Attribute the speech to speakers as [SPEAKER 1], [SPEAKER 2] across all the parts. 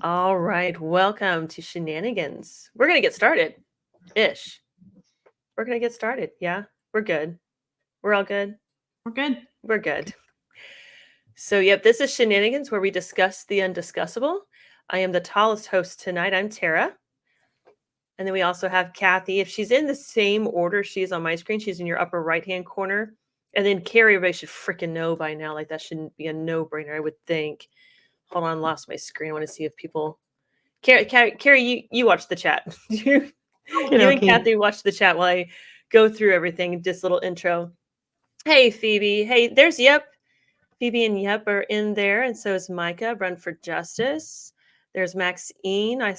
[SPEAKER 1] All right, welcome to Shenanigans. We're going to get started. Ish. We're going to get started. Yeah, we're good. We're all good.
[SPEAKER 2] We're good.
[SPEAKER 1] We're good. So, yep, this is Shenanigans where we discuss the undiscussable. I am the tallest host tonight. I'm Tara. And then we also have Kathy. If she's in the same order she is on my screen, she's in your upper right-hand corner. And then Carrie, everybody should freaking know by now. Like, that shouldn't be a no-brainer, I would think. Hold on, lost my screen. I want to see if people... Carrie, you watch the chat. you and Kathy watch the chat while I go through everything. Just a little intro. Hey, Phoebe. Hey, there's Yep. Phoebe and Yep are in there, and so is Micah. Run for Justice. There's Maxine. I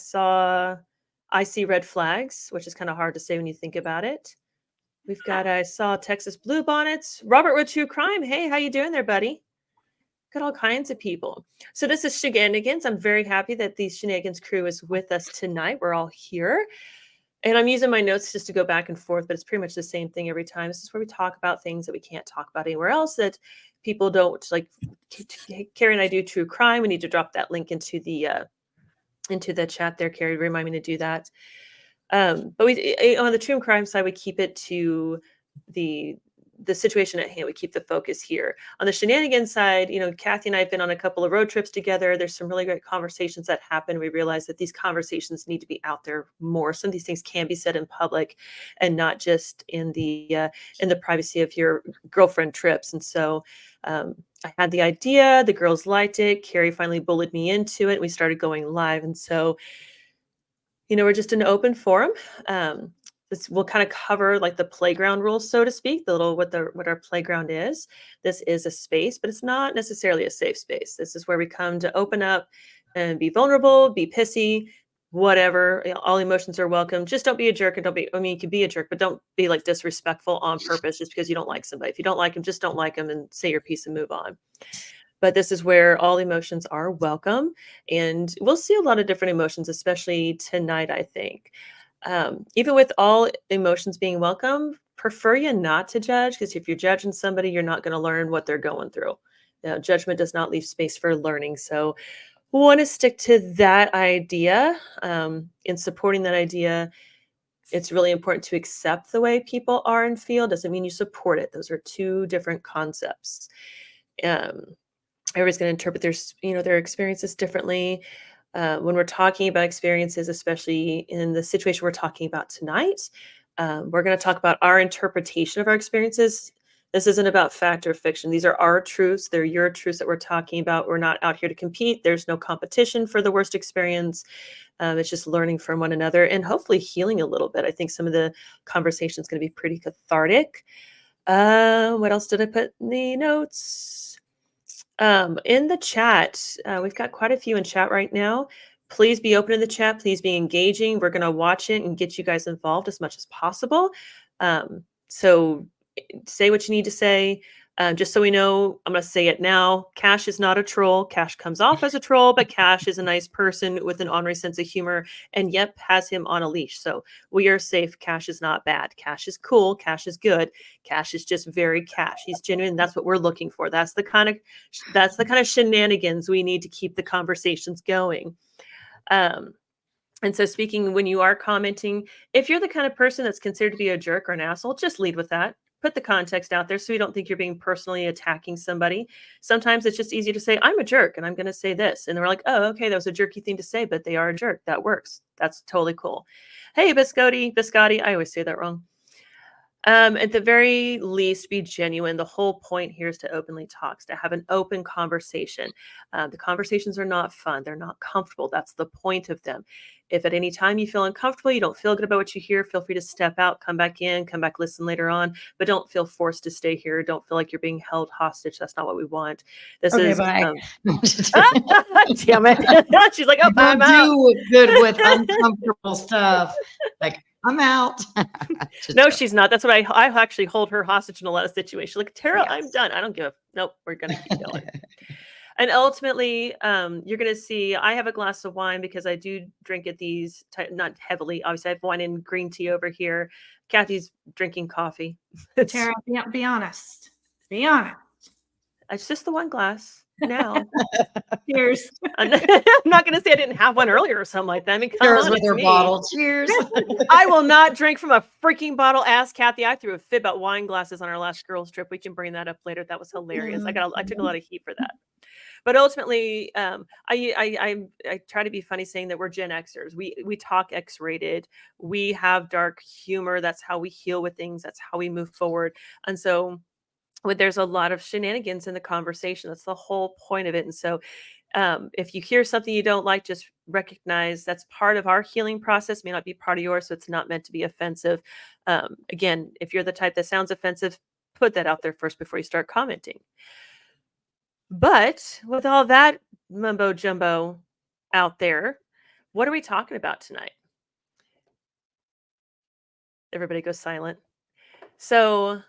[SPEAKER 1] see red flags, which is kind of hard to say when you think about it. I saw Texas Blue Bonnets. Robert with True Crime. Hey, how you doing there, buddy? Got all kinds of people. So this is Shenanigans. I'm very happy that the Shenanigans crew is with us tonight. We're all here. And I'm using my notes just to go back and forth, but it's pretty much the same thing every time. This is where we talk about things that we can't talk about anywhere else, that people don't like. Carrie and I do true crime. We need to drop that link into the chat there, Carrie. Remind me to do that. But we on the true crime side, we keep it to the situation at hand. We keep the focus here. On the Shenanigans side, Kathy and I have been on a couple of road trips together. There's some really great conversations that happen. We realize that these conversations need to be out there more. Some of these things can be said in public and not just in the privacy of your girlfriend trips. And so I had the idea, the girls liked it. Carrie finally bullied me into it. We started going live. And so, we're just an open forum. We'll kind of cover like the playground rules, so to speak, what our playground is. This is a space, but it's not necessarily a safe space. This is where we come to open up and be vulnerable, be pissy, whatever. All emotions are welcome. Just don't be a jerk, and you can be a jerk, but don't be like disrespectful on purpose just because you don't like somebody. If you don't like them, just don't like them and say your piece and move on. But this is where all emotions are welcome. And we'll see a lot of different emotions, especially tonight, I think. Even with all emotions being welcome, prefer you not to judge, because if you're judging somebody, you're not going to learn what they're going through. Judgment does not leave space for learning. So we want to stick to that idea. In supporting that idea, it's really important to accept the way people are and feel. Doesn't mean you support it. Those are two different concepts. Everybody's going to interpret their experiences differently. When we're talking about experiences, especially in the situation we're talking about tonight, we're going to talk about our interpretation of our experiences. This isn't about fact or fiction. These are our truths. They're your truths that we're talking about. We're not out here to compete. There's no competition for the worst experience. It's just learning from one another and hopefully healing a little bit. I think some of the conversation is going to be pretty cathartic. What else did I put in the notes? In the chat, we've got quite a few in chat right now. Please be open in the chat. Please be engaging. We're going to watch it and get you guys involved as much as possible. So say what you need to say. Just so we know, I'm going to say it now. Cash is not a troll. Cash comes off as a troll, but Cash is a nice person with an honorary sense of humor. And Yep has him on a leash. So we are safe. Cash is not bad. Cash is cool. Cash is good. Cash is just very Cash. He's genuine. That's what we're looking for. That's the kind of shenanigans we need to keep the conversations going. And so speaking, when you are commenting, if you're the kind of person that's considered to be a jerk or an asshole, just lead with that. Put the context out there so you don't think you're being personally attacking somebody. Sometimes it's just easy to say, I'm a jerk and I'm going to say this. And they're like, oh, okay, that was a jerky thing to say, but they are a jerk. That works. That's totally cool. Hey, Biscotti. I always say that wrong. At the very least, be genuine. The whole point here is to openly talk, to have an open conversation. The conversations are not fun. They're not comfortable. That's the point of them. If at any time you feel uncomfortable, you don't feel good about what you hear, feel free to step out, come back listen later on, but don't feel forced to stay here. Don't feel like you're being held hostage. That's not what we want.
[SPEAKER 2] Bye.
[SPEAKER 1] Damn it. She's like, oh, I'm out.
[SPEAKER 2] Do good with uncomfortable stuff. Like, I'm out.
[SPEAKER 1] No, she's not. That's what I actually hold her hostage in a lot of situations. Like, Tara, yes. I'm done. I don't give a, nope, we're going to keep going. And ultimately, you're going to see, I have a glass of wine because I do drink at these, not heavily. Obviously, I have wine and green tea over here. Kathy's drinking coffee.
[SPEAKER 2] Tara, be honest. Be honest.
[SPEAKER 1] It's just the one glass. now.
[SPEAKER 3] Cheers.
[SPEAKER 1] I'm not going to say I didn't have one earlier or something like that. I mean, come
[SPEAKER 2] Cheers
[SPEAKER 1] on,
[SPEAKER 2] with
[SPEAKER 1] it's
[SPEAKER 2] her
[SPEAKER 1] me.
[SPEAKER 2] bottle. Cheers.
[SPEAKER 1] I will not drink from a freaking bottle. Ask Kathy. I threw a fit about wine glasses on our last girls trip. We can bring that up later. That was hilarious. I took a lot of heat for that. But ultimately, I try to be funny saying that we're Gen Xers. We talk X-rated. We have dark humor. That's how we heal with things. That's how we move forward. And so there's a lot of shenanigans in the conversation. That's the whole point of it. And so if you hear something you don't like, just recognize that's part of our healing process, may not be part of yours. So it's not meant to be offensive. Again, if you're the type that sounds offensive, put that out there first before you start commenting. But with all that mumbo jumbo out there, what are we talking about tonight? Everybody goes silent. So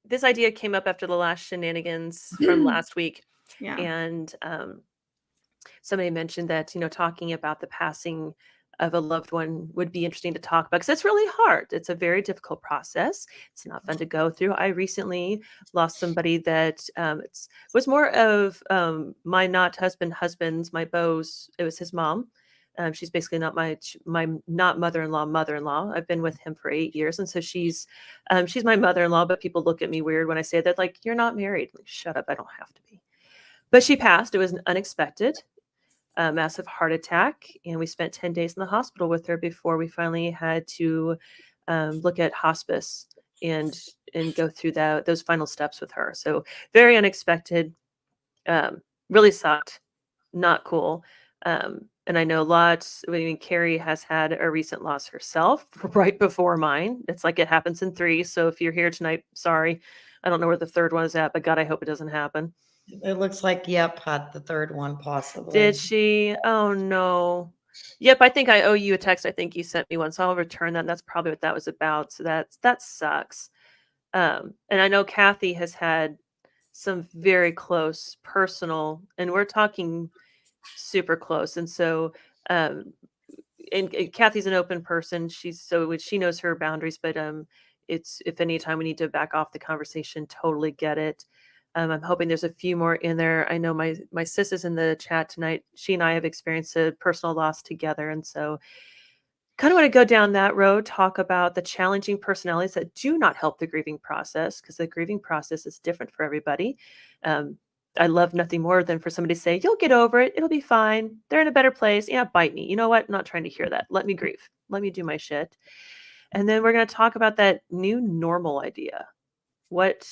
[SPEAKER 1] this idea came up after the last shenanigans from last week.
[SPEAKER 3] Yeah.
[SPEAKER 1] And somebody mentioned that, talking about the passing of a loved one would be interesting to talk about because it's really hard. It's a very difficult process. It's not fun to go through. I recently lost somebody that was more of my not husband's, my beau's. It was his mom. She's basically not my not mother-in-law. I've been with him for 8 years. And so she's my mother-in-law, but people look at me weird when I say that, like, you're not married. Like, shut up. I don't have to be. But she passed. It was unexpected. A massive heart attack, and we spent 10 days in the hospital with her before we finally had to look at hospice and go through those final steps with her. So very unexpected, really sucked, not cool. And I know lots. I mean, Carrie has had a recent loss herself right before mine. It's like it happens in 3. So if you're here tonight, sorry. I don't know where the third one is at, but God, I hope it doesn't happen.
[SPEAKER 2] It looks like had the third one possibly.
[SPEAKER 1] Did she? Oh no. Yep, I think I owe you a text. I think you sent me one, so I'll return that. And that's probably what that was about. So that sucks. And I know Kathy has had some very close personal, and we're talking super close. And so, and Kathy's an open person. She knows her boundaries, but it's if any time we need to back off the conversation, totally get it. I'm hoping there's a few more in there. I know my sis is in the chat tonight. She and I have experienced a personal loss together. And so kind of want to go down that road, talk about the challenging personalities that do not help the grieving process, because the grieving process is different for everybody. I love nothing more than for somebody to say, you'll get over it. It'll be fine. They're in a better place. Yeah, bite me. You know what? I'm not trying to hear that. Let me grieve. Let me do my shit. And then we're going to talk about that new normal idea. What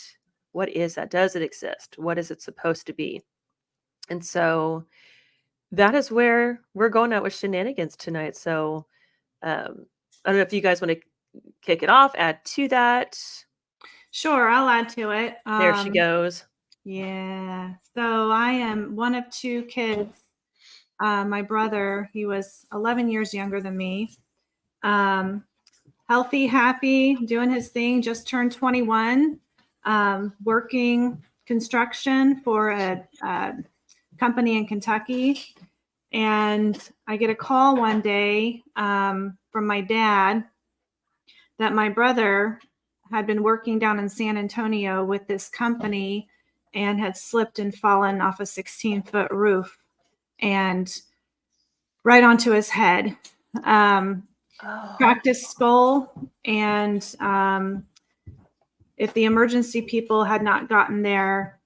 [SPEAKER 1] is that? Does it exist? What is it supposed to be? And so that is where we're going out with shenanigans tonight. So I don't know if you guys want to kick it off, add to that.
[SPEAKER 3] Sure, I'll add to it.
[SPEAKER 1] There she goes.
[SPEAKER 3] Yeah. So I am one of 2 kids. My brother, he was 11 years younger than me. Healthy, happy, doing his thing, just turned 21. Working construction for a company in Kentucky. And I get a call one day from my dad that my brother had been working down in San Antonio with this company and had slipped and fallen off a 16-foot roof and right onto his head. Cracked his skull, and if the emergency people had not gotten there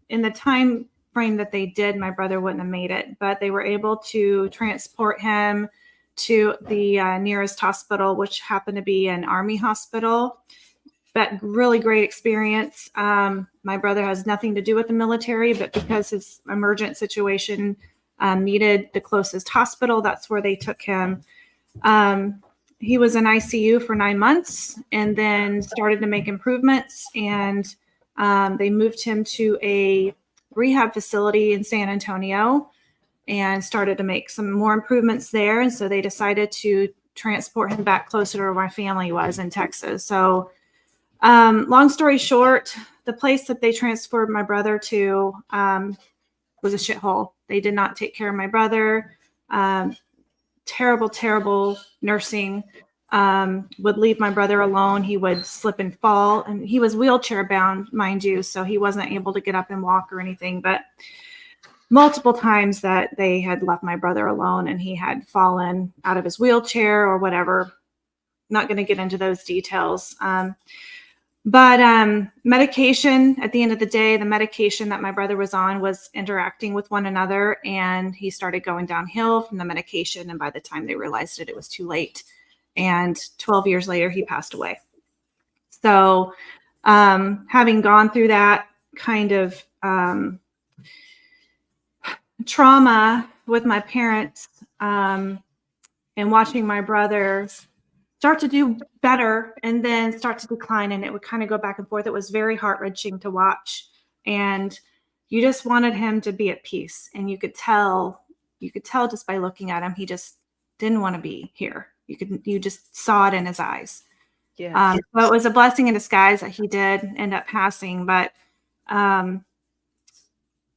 [SPEAKER 3] in the time frame that they did, my brother wouldn't have made it. But they were able to transport him to the nearest hospital, which happened to be an Army hospital. But really great experience. My brother has nothing to do with the military, but because his emergent situation needed the closest hospital, that's where they took him. He was in ICU for 9 months and then started to make improvements, and they moved him to a rehab facility in San Antonio and started to make some more improvements there. And so they decided to transport him back closer to where my family was in Texas. So long story short, the place that they transferred my brother to was a shithole. They did not take care of my brother. Terrible, terrible nursing. would leave my brother alone. He would slip and fall, and he was wheelchair bound, mind you, so he wasn't able to get up and walk or anything. But multiple times that they had left my brother alone and he had fallen out of his wheelchair or whatever. Not going to get into those details. But medication, at the end of the day, the medication that my brother was on was interacting with one another, and he started going downhill from the medication. And by the time they realized it, it was too late. And 12 years later, he passed away. So having gone through that kind of trauma with my parents and watching my brother start to do better and then start to decline, and it would kind of go back and forth. It was very heart-wrenching to watch, and you just wanted him to be at peace, and you could tell just by looking at him, he just didn't want to be here. You just saw it in his eyes.
[SPEAKER 1] Yeah.
[SPEAKER 3] So it was a blessing in disguise that he did end up passing, but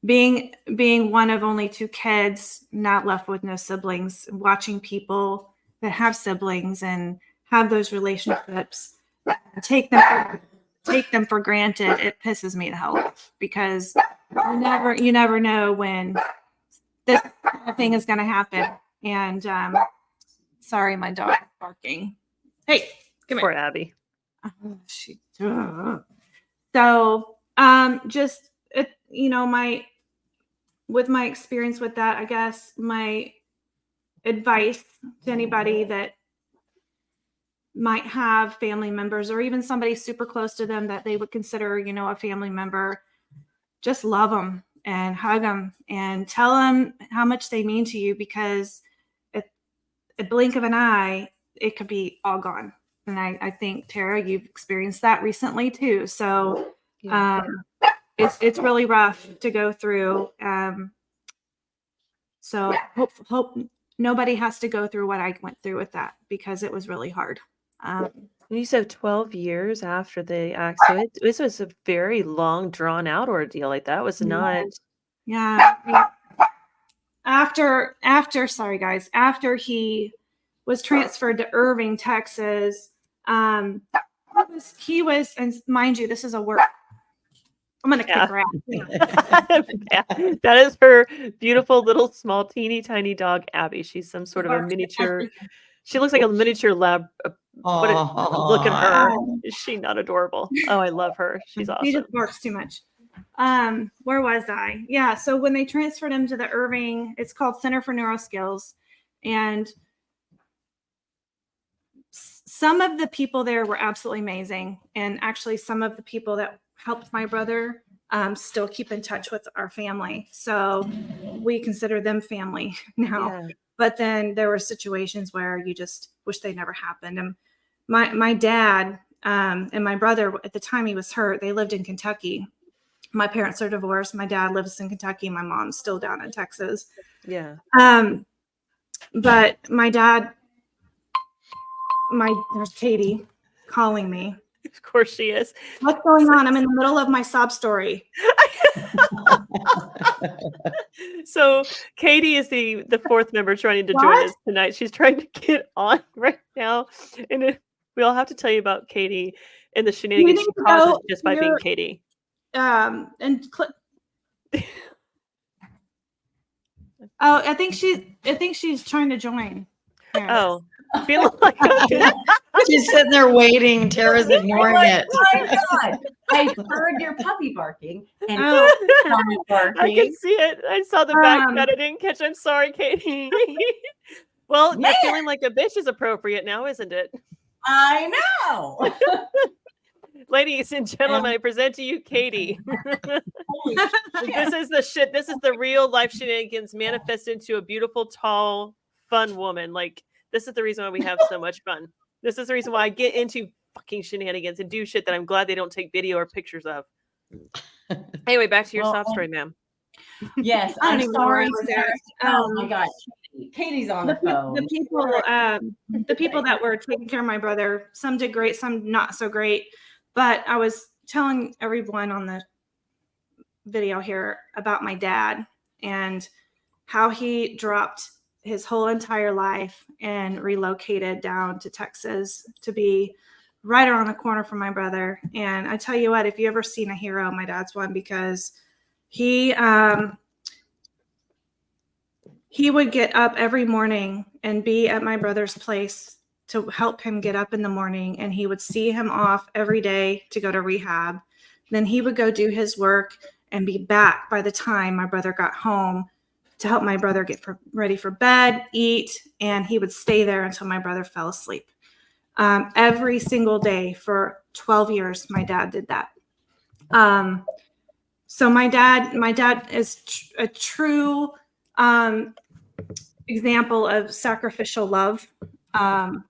[SPEAKER 3] being one of only 2 kids, not left with no siblings, watching people that have siblings and have those relationships, take them for granted, it pisses me the hell off, because you never know when this kind of thing is going to happen. And sorry, my dog is barking. Hey, come
[SPEAKER 1] Poor
[SPEAKER 3] here.
[SPEAKER 1] Abby.
[SPEAKER 3] So just with my experience with that, I guess my advice to anybody that might have family members or even somebody super close to them that they would consider, a family member, just love them and hug them and tell them how much they mean to you, because at a blink of an eye, it could be all gone. And I think, Tara, you've experienced that recently too. So it's really rough to go through. So hope nobody has to go through what I went through with that, because it was really hard.
[SPEAKER 1] You said 12 years after the accident. This was a very long, drawn out ordeal. Like, that was not.
[SPEAKER 3] Yeah. After sorry guys, after he was transferred to Irving, Texas, he was, and mind you, this is a work. I'm gonna kick her out.
[SPEAKER 1] Yeah, that is her beautiful little small teeny tiny dog Abby. She's some sort of a miniature. She looks like a miniature lab. Look at her. Is she not adorable? Oh, I love her. She's awesome.
[SPEAKER 3] She just barks too much. Where was I? Yeah. So when they transferred him to the Irving, it's called Center for Neuroskills, and some of the people there were absolutely amazing. And actually some of the people that helped my brother still keep in touch with our family. So we consider them family now. Yeah. But then there were situations where you just wish they never happened. And my dad and my brother, at the time he was hurt, they lived in Kentucky. My parents are divorced. My dad lives in Kentucky. My mom's still down in Texas.
[SPEAKER 1] Yeah.
[SPEAKER 3] But my dad, there's Katie calling me.
[SPEAKER 1] Of course she is.
[SPEAKER 3] What's going on? I'm in the middle of my sob story.
[SPEAKER 1] So Katie is the 4th member trying to join us tonight. She's trying to get on right now. And we all have to tell you about Katie and the shenanigans she causes just by being Katie.
[SPEAKER 3] I think she's trying to join.
[SPEAKER 1] Oh, I feel like
[SPEAKER 2] she's sitting there waiting. Tara's ignoring it.
[SPEAKER 4] Oh my God. I heard your puppy barking and barking.
[SPEAKER 1] I can see it. I saw the back cut. I didn't catch. I'm sorry, Katie. Well, you're feeling like a bitch is appropriate now, isn't it?
[SPEAKER 4] I know.
[SPEAKER 1] Ladies and gentlemen, I present to you Katie. This is the shit. This is the real life shenanigans manifested into a beautiful, tall, fun woman. Like, this is the reason why we have so much fun. This is the reason why I get into fucking shenanigans and do shit that I'm glad they don't take video or pictures of. Anyway, back to your sob story, ma'am.
[SPEAKER 4] Yes, I'm sorry. Oh my God. Katie's on the phone.
[SPEAKER 3] The people that were taking care of my brother, some did great, some not so great. But I was telling everyone on the video here about my dad and how he dropped his whole entire life and relocated down to Texas to be right around the corner from my brother. And I tell you what, if you ever seen a hero, my dad's one, because he would get up every morning and be at my brother's place to help him get up in the morning. And he would see him off every day to go to rehab. Then he would go do his work and be back by the time my brother got home to help my brother get ready for bed, eat, and he would stay there until my brother fell asleep. Every single day for 12 years, my dad did that. So my dad is a true example of sacrificial love. And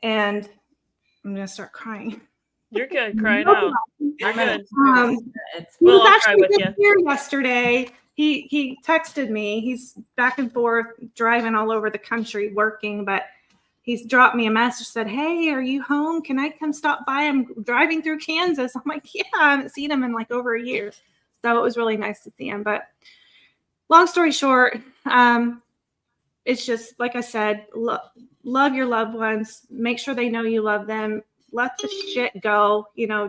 [SPEAKER 3] I'm going to start crying.
[SPEAKER 1] You're good. Crying out. You're good.
[SPEAKER 3] He was actually here yesterday. He texted me. He's back and forth driving all over the country working, but he's dropped me a message, said, "Hey, are you home? Can I come stop by? I'm driving through Kansas." I'm like, "Yeah, I haven't seen him in like over a year." So it was really nice to see him. But long story short, it's just, like I said, love your loved ones. Make sure they know you love them. Let the shit go.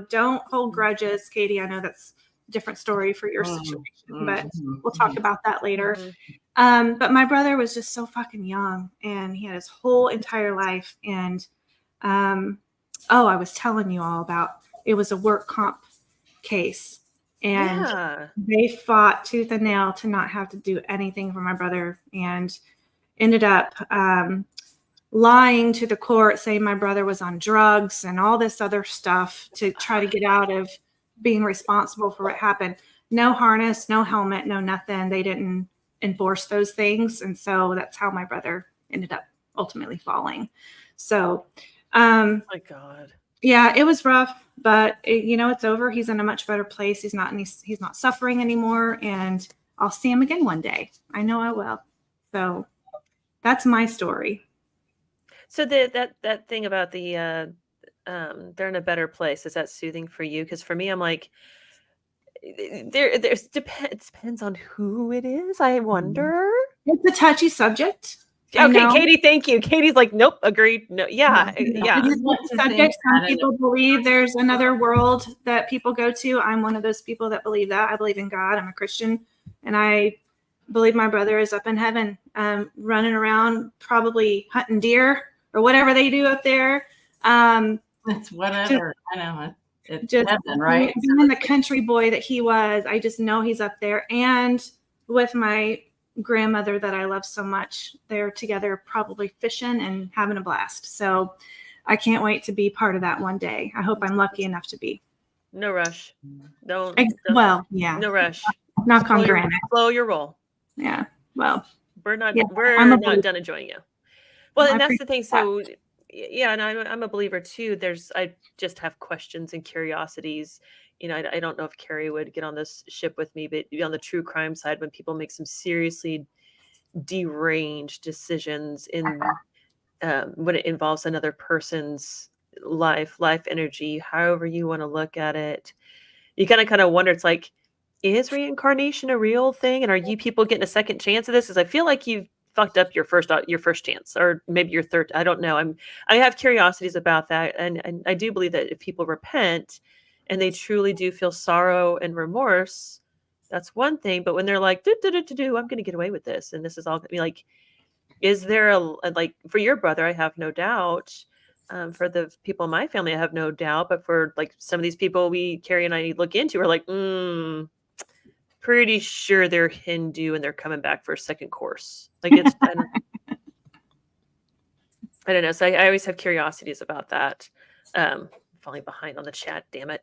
[SPEAKER 3] Don't hold grudges. Katie, I know that's a different story for your situation, but we'll talk about that later. But my brother was just so fucking young, and he had his whole entire life. And I was telling you all about, it was a work comp case, and they fought tooth and nail to not have to do anything for my brother, and ended up lying to the court, saying my brother was on drugs and all this other stuff to try to get out of being responsible for what happened. No harness, no helmet, no nothing. They didn't enforce those things. And so that's how my brother ended up ultimately falling. So,
[SPEAKER 1] my God.
[SPEAKER 3] Yeah, it was rough, but it's over. He's in a much better place. He's not suffering anymore, and I'll see him again one day. I know I will. So that's my story.
[SPEAKER 1] So that thing about the they're in a better place, is that soothing for you? Because for me, I'm like, it depends on who it is. I wonder.
[SPEAKER 3] It's a touchy subject.
[SPEAKER 1] Okay, Katie, thank you. Katie's like, nope, agreed. No, yeah.
[SPEAKER 3] Subject. Some people believe there's another world that people go to. I'm one of those people that believe that. I believe in God. I'm a Christian, and I believe my brother is up in heaven, running around, probably hunting deer or whatever they do up there.
[SPEAKER 2] That's whatever. I know. It's heaven, right?
[SPEAKER 3] Being the country boy that he was, I just know he's up there. And with my grandmother that I love so much, they're together probably fishing and having a blast. So I can't wait to be part of that one day. I hope I'm lucky enough to be.
[SPEAKER 1] No rush. Don't.
[SPEAKER 3] Well, yeah.
[SPEAKER 1] No rush.
[SPEAKER 3] Knock on granite.
[SPEAKER 1] Slow your roll.
[SPEAKER 3] Yeah. Well,
[SPEAKER 1] we're not.
[SPEAKER 3] Yeah,
[SPEAKER 1] we're not done enjoying you. Well, and that's the thing. So, yeah, and I'm a believer too. I just have questions and curiosities. I don't know if Carrie would get on this ship with me, but on the true crime side, when people make some seriously deranged decisions in when it involves another person's life energy, however you want to look at it, you kind of wonder. It's like, is reincarnation a real thing? And are you people getting a second chance at this? Because I feel like you've fucked up your first chance, or maybe your third. I don't know. I have curiosities about that, and I do believe that if people repent and they truly do feel sorrow and remorse, that's one thing. But when they're like, I'm going to get away with this, and this is all like, is there a like for your brother? I have no doubt. For the people in my family, I have no doubt. But for like some of these people Carrie and I look into, we're like, pretty sure they're Hindu and they're coming back for a second course. Like it's, I don't know. So I always have curiosities about that. Falling behind on the chat, damn it.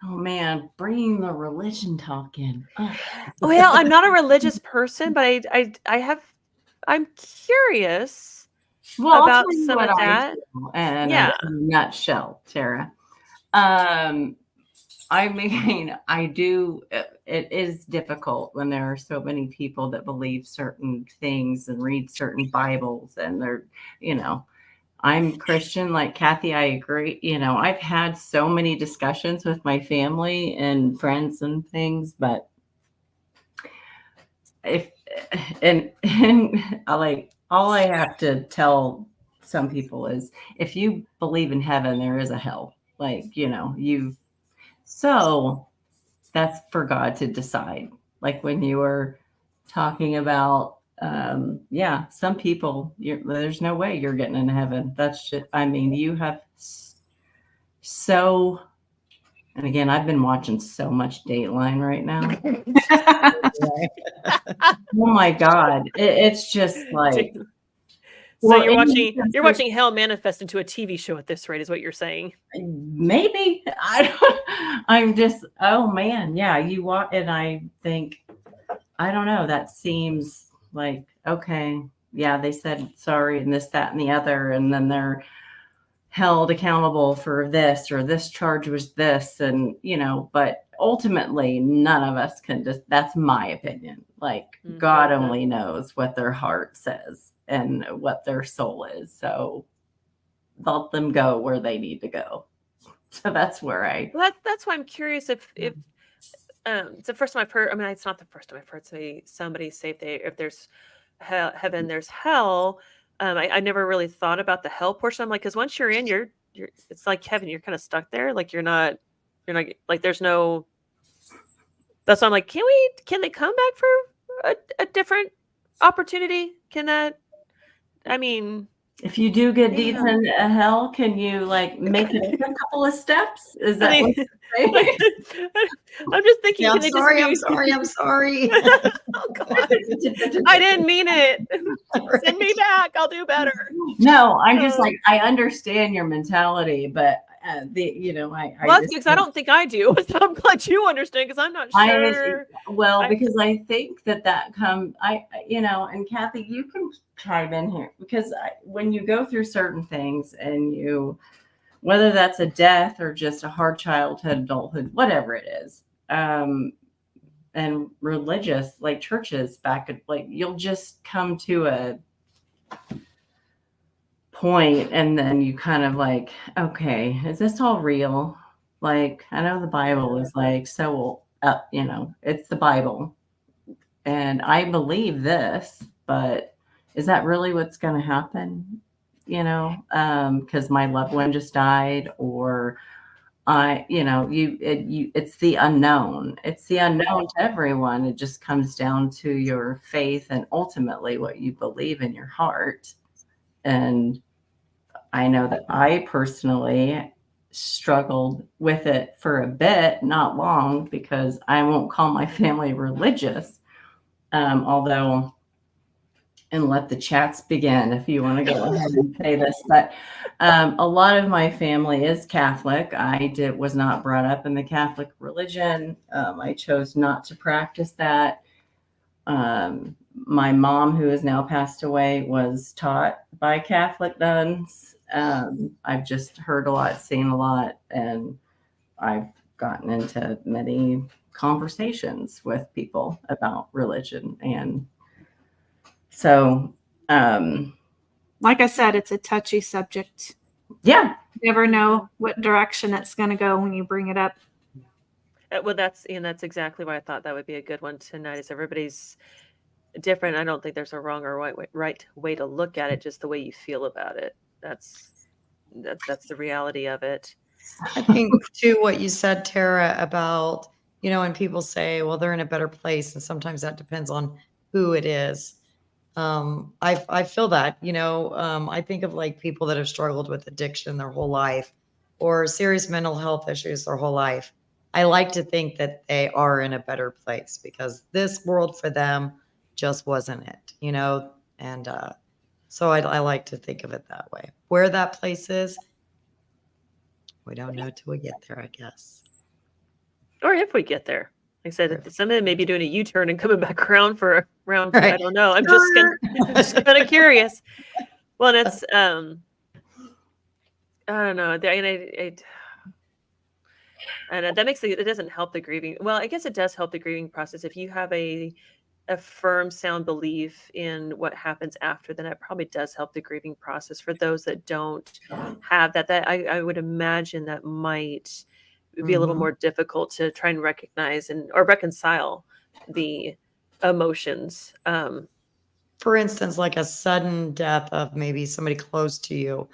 [SPEAKER 2] Oh man, bringing the religion talk in.
[SPEAKER 1] Well, I'm not a religious person, but I'm curious about some of that.
[SPEAKER 2] And in a nutshell, Tara. I mean, I do. It is difficult when there are so many people that believe certain things and read certain Bibles, and they're, I'm Christian, like Kathy. I agree. I've had so many discussions with my family and friends and things, but if and I like all I have to tell some people is if you believe in heaven, there is a hell. Like, so that's for God to decide. Like when you were talking about, some people, there's no way you're getting into heaven. That's just, I mean, you have so, and again, I've been watching so much Dateline right now. Oh my God. It's just like,
[SPEAKER 1] so you're watching hell manifest into a TV show at this rate, is what you're saying.
[SPEAKER 2] maybe I'm just, oh man, yeah, you walk and I think, I don't know, that seems like, okay, yeah, they said sorry and this, that, and the other, and then they're held accountable for this, or this charge was this, and but ultimately none of us can that's my opinion. Like God only knows what their heart says and what their soul is. So let them go where they need to go. So that's where
[SPEAKER 1] that's why I'm curious if it's the first time I've heard. I mean, it's not the first time I've heard somebody say if there's heaven, there's hell. I never really thought about the hell portion. I'm like, because once you're in, you're it's like heaven. You're kind of stuck there. Like you're not like there's no. That's why I'm like, can they come back for a different opportunity? Can that? I mean,
[SPEAKER 2] if you do get deep into hell, can you like make it a couple of steps? Is that what you're saying?
[SPEAKER 1] I'm just thinking.
[SPEAKER 5] Yeah,
[SPEAKER 1] I'm sorry.
[SPEAKER 5] I'm sorry.
[SPEAKER 1] Oh God, I didn't mean it. Send me back. I'll do better.
[SPEAKER 2] No, I'm just like, I understand your mentality, but I
[SPEAKER 1] because I don't think I do. So I'm glad you understand, because I'm not sure.
[SPEAKER 2] Because I think that comes, and Kathy, you can chime in here, because when you go through certain things and whether that's a death or just a hard childhood, adulthood, whatever it is, and religious, like churches back at, like, you'll just come to a point and then you kind of like, okay, is this all real? Like, I know the Bible is like, so, it's the Bible and I believe this, but is that really what's going to happen? Because my loved one just died, or it's the unknown. It's the unknown to everyone. It just comes down to your faith and ultimately what you believe in your heart. And I know that I personally struggled with it for a bit, not long, because I won't call my family religious, although, and let the chats begin if you want to go ahead and say this, but a lot of my family is Catholic. I was not brought up in the Catholic religion. I chose not to practice that. My mom, who has now passed away, was taught by Catholic nuns. I've just heard a lot, seen a lot, and I've gotten into many conversations with people about religion. And so,
[SPEAKER 3] like I said, it's a touchy subject.
[SPEAKER 2] Yeah.
[SPEAKER 3] You never know what direction it's going to go when you bring it up.
[SPEAKER 1] Well, that's exactly why I thought that would be a good one tonight. Is everybody's different. I don't think there's a wrong or right way to look at it. Just the way you feel about it. That's the reality of it.
[SPEAKER 5] I think too what you said, Tara, about when people say, well, they're in a better place, and sometimes that depends on who it is. I feel that, I think of like people that have struggled with addiction their whole life or serious mental health issues their whole life. I like to think that they are in a better place because this world for them just wasn't it, and so I like to think of it that way. Where that place is, we don't know till we get there, I guess.
[SPEAKER 1] Or if we get there. Like I said, some of them may be doing a U-turn and coming back around for round two.
[SPEAKER 5] Right.
[SPEAKER 1] I don't know. I'm just kind of curious. Well, it's I don't know. And that makes it doesn't help the grieving. Well, I guess it does help the grieving process if you have a firm, sound belief in what happens after. Then it probably does help the grieving process. For those that don't have that I would imagine that might be a little more difficult to try and recognize or reconcile the emotions.
[SPEAKER 5] For instance, like a sudden death of maybe somebody close to you.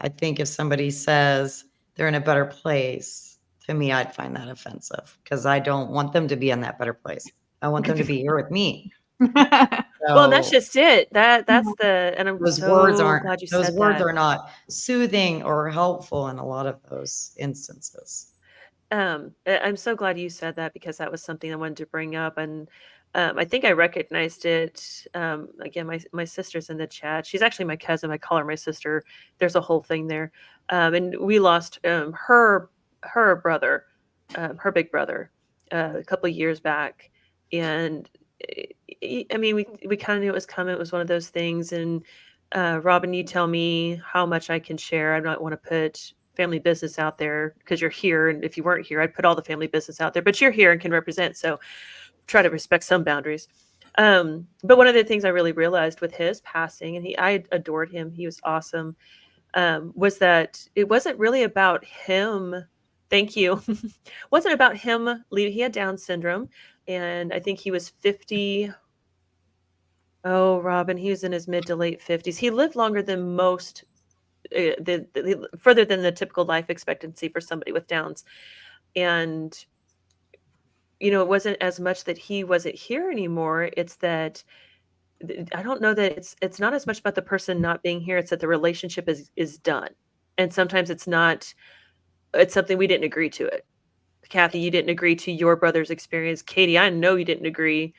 [SPEAKER 5] I think if somebody says they're in a better place, to me, I'd find that offensive because I don't want them to be in that better place. I want them to be here with me.
[SPEAKER 1] Well, that's
[SPEAKER 5] So
[SPEAKER 1] just it. That's the, and I'm
[SPEAKER 5] those words
[SPEAKER 1] so
[SPEAKER 5] aren't,
[SPEAKER 1] glad you
[SPEAKER 5] those
[SPEAKER 1] said
[SPEAKER 5] words
[SPEAKER 1] that.
[SPEAKER 5] are not soothing or helpful in a lot of those instances.
[SPEAKER 1] I'm so glad you said that because that was something I wanted to bring up, and I think I recognized it. Again, my sister's in the chat. She's actually my cousin. I call her my sister. There's a whole thing there, and we lost her brother, her big brother, a couple of years back, and I mean, we kind of knew it was coming. It was one of those things, and Robin, you tell me how much I can share. I don't want to put family business out there because you're here, and if you weren't here, I'd put all the family business out there, but you're here and can represent, so try to respect some boundaries. But one of the things I really realized with his passing, and I adored him, he was awesome, was that it wasn't really about him. Thank you. Wasn't about him leaving. He had Down syndrome, and I think he was 50. Oh, Robin, he was in his mid to late 50s. He lived longer than most, further than the typical life expectancy for somebody with Downs. And, it wasn't as much that he wasn't here anymore. It's that I don't know that it's not as much about the person not being here. It's that the relationship is done. And sometimes it's not, it's something we didn't agree to it. Kathy, you didn't agree to your brother's experience. Katie, I know you didn't agree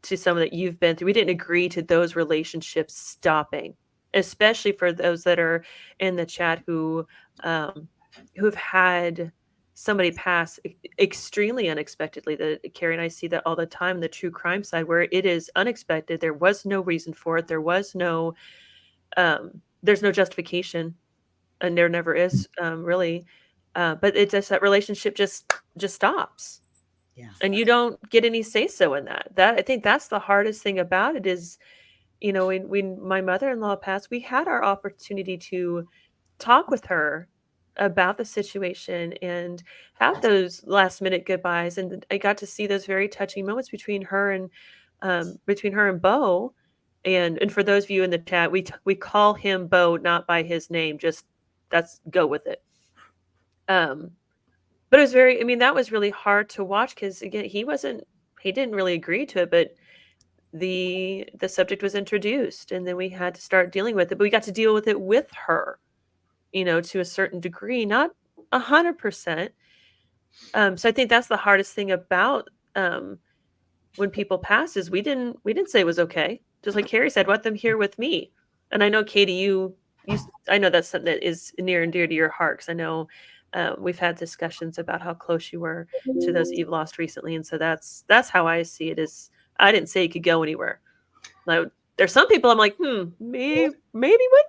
[SPEAKER 1] to some that you've been through. We didn't agree to those relationships stopping, especially for those that are in the chat who've had somebody pass extremely unexpectedly. That Carrie and I see that all the time, the true crime side, where it is unexpected. There was no reason for it. There was no, there's no justification, and there never is, really. But it's just that relationship just stops.
[SPEAKER 5] Yeah.
[SPEAKER 1] And you don't get any say so in that. I think that's the hardest thing about it is, when my mother-in-law passed, we had our opportunity to talk with her about the situation and have those last minute goodbyes. And I got to see those very touching moments between her and Bo. And for those of you in the chat, we call him Bo, not by his name. Just that's go with it. But it was very, I mean, that was really hard to watch because again, he didn't really agree to it, but the subject was introduced and then we had to start dealing with it. But we got to deal with it with her, to a certain degree, not 100%. So I think that's the hardest thing about when people pass is we didn't say it was okay. Just like Carrie said, let them here with me. And I know Katie, you I know that's something that is near and dear to your heart because I know we've had discussions about how close you were to those you've lost recently, and so that's how I see it. Is I didn't say you could go anywhere. Like, there's some people I'm like, maybe what?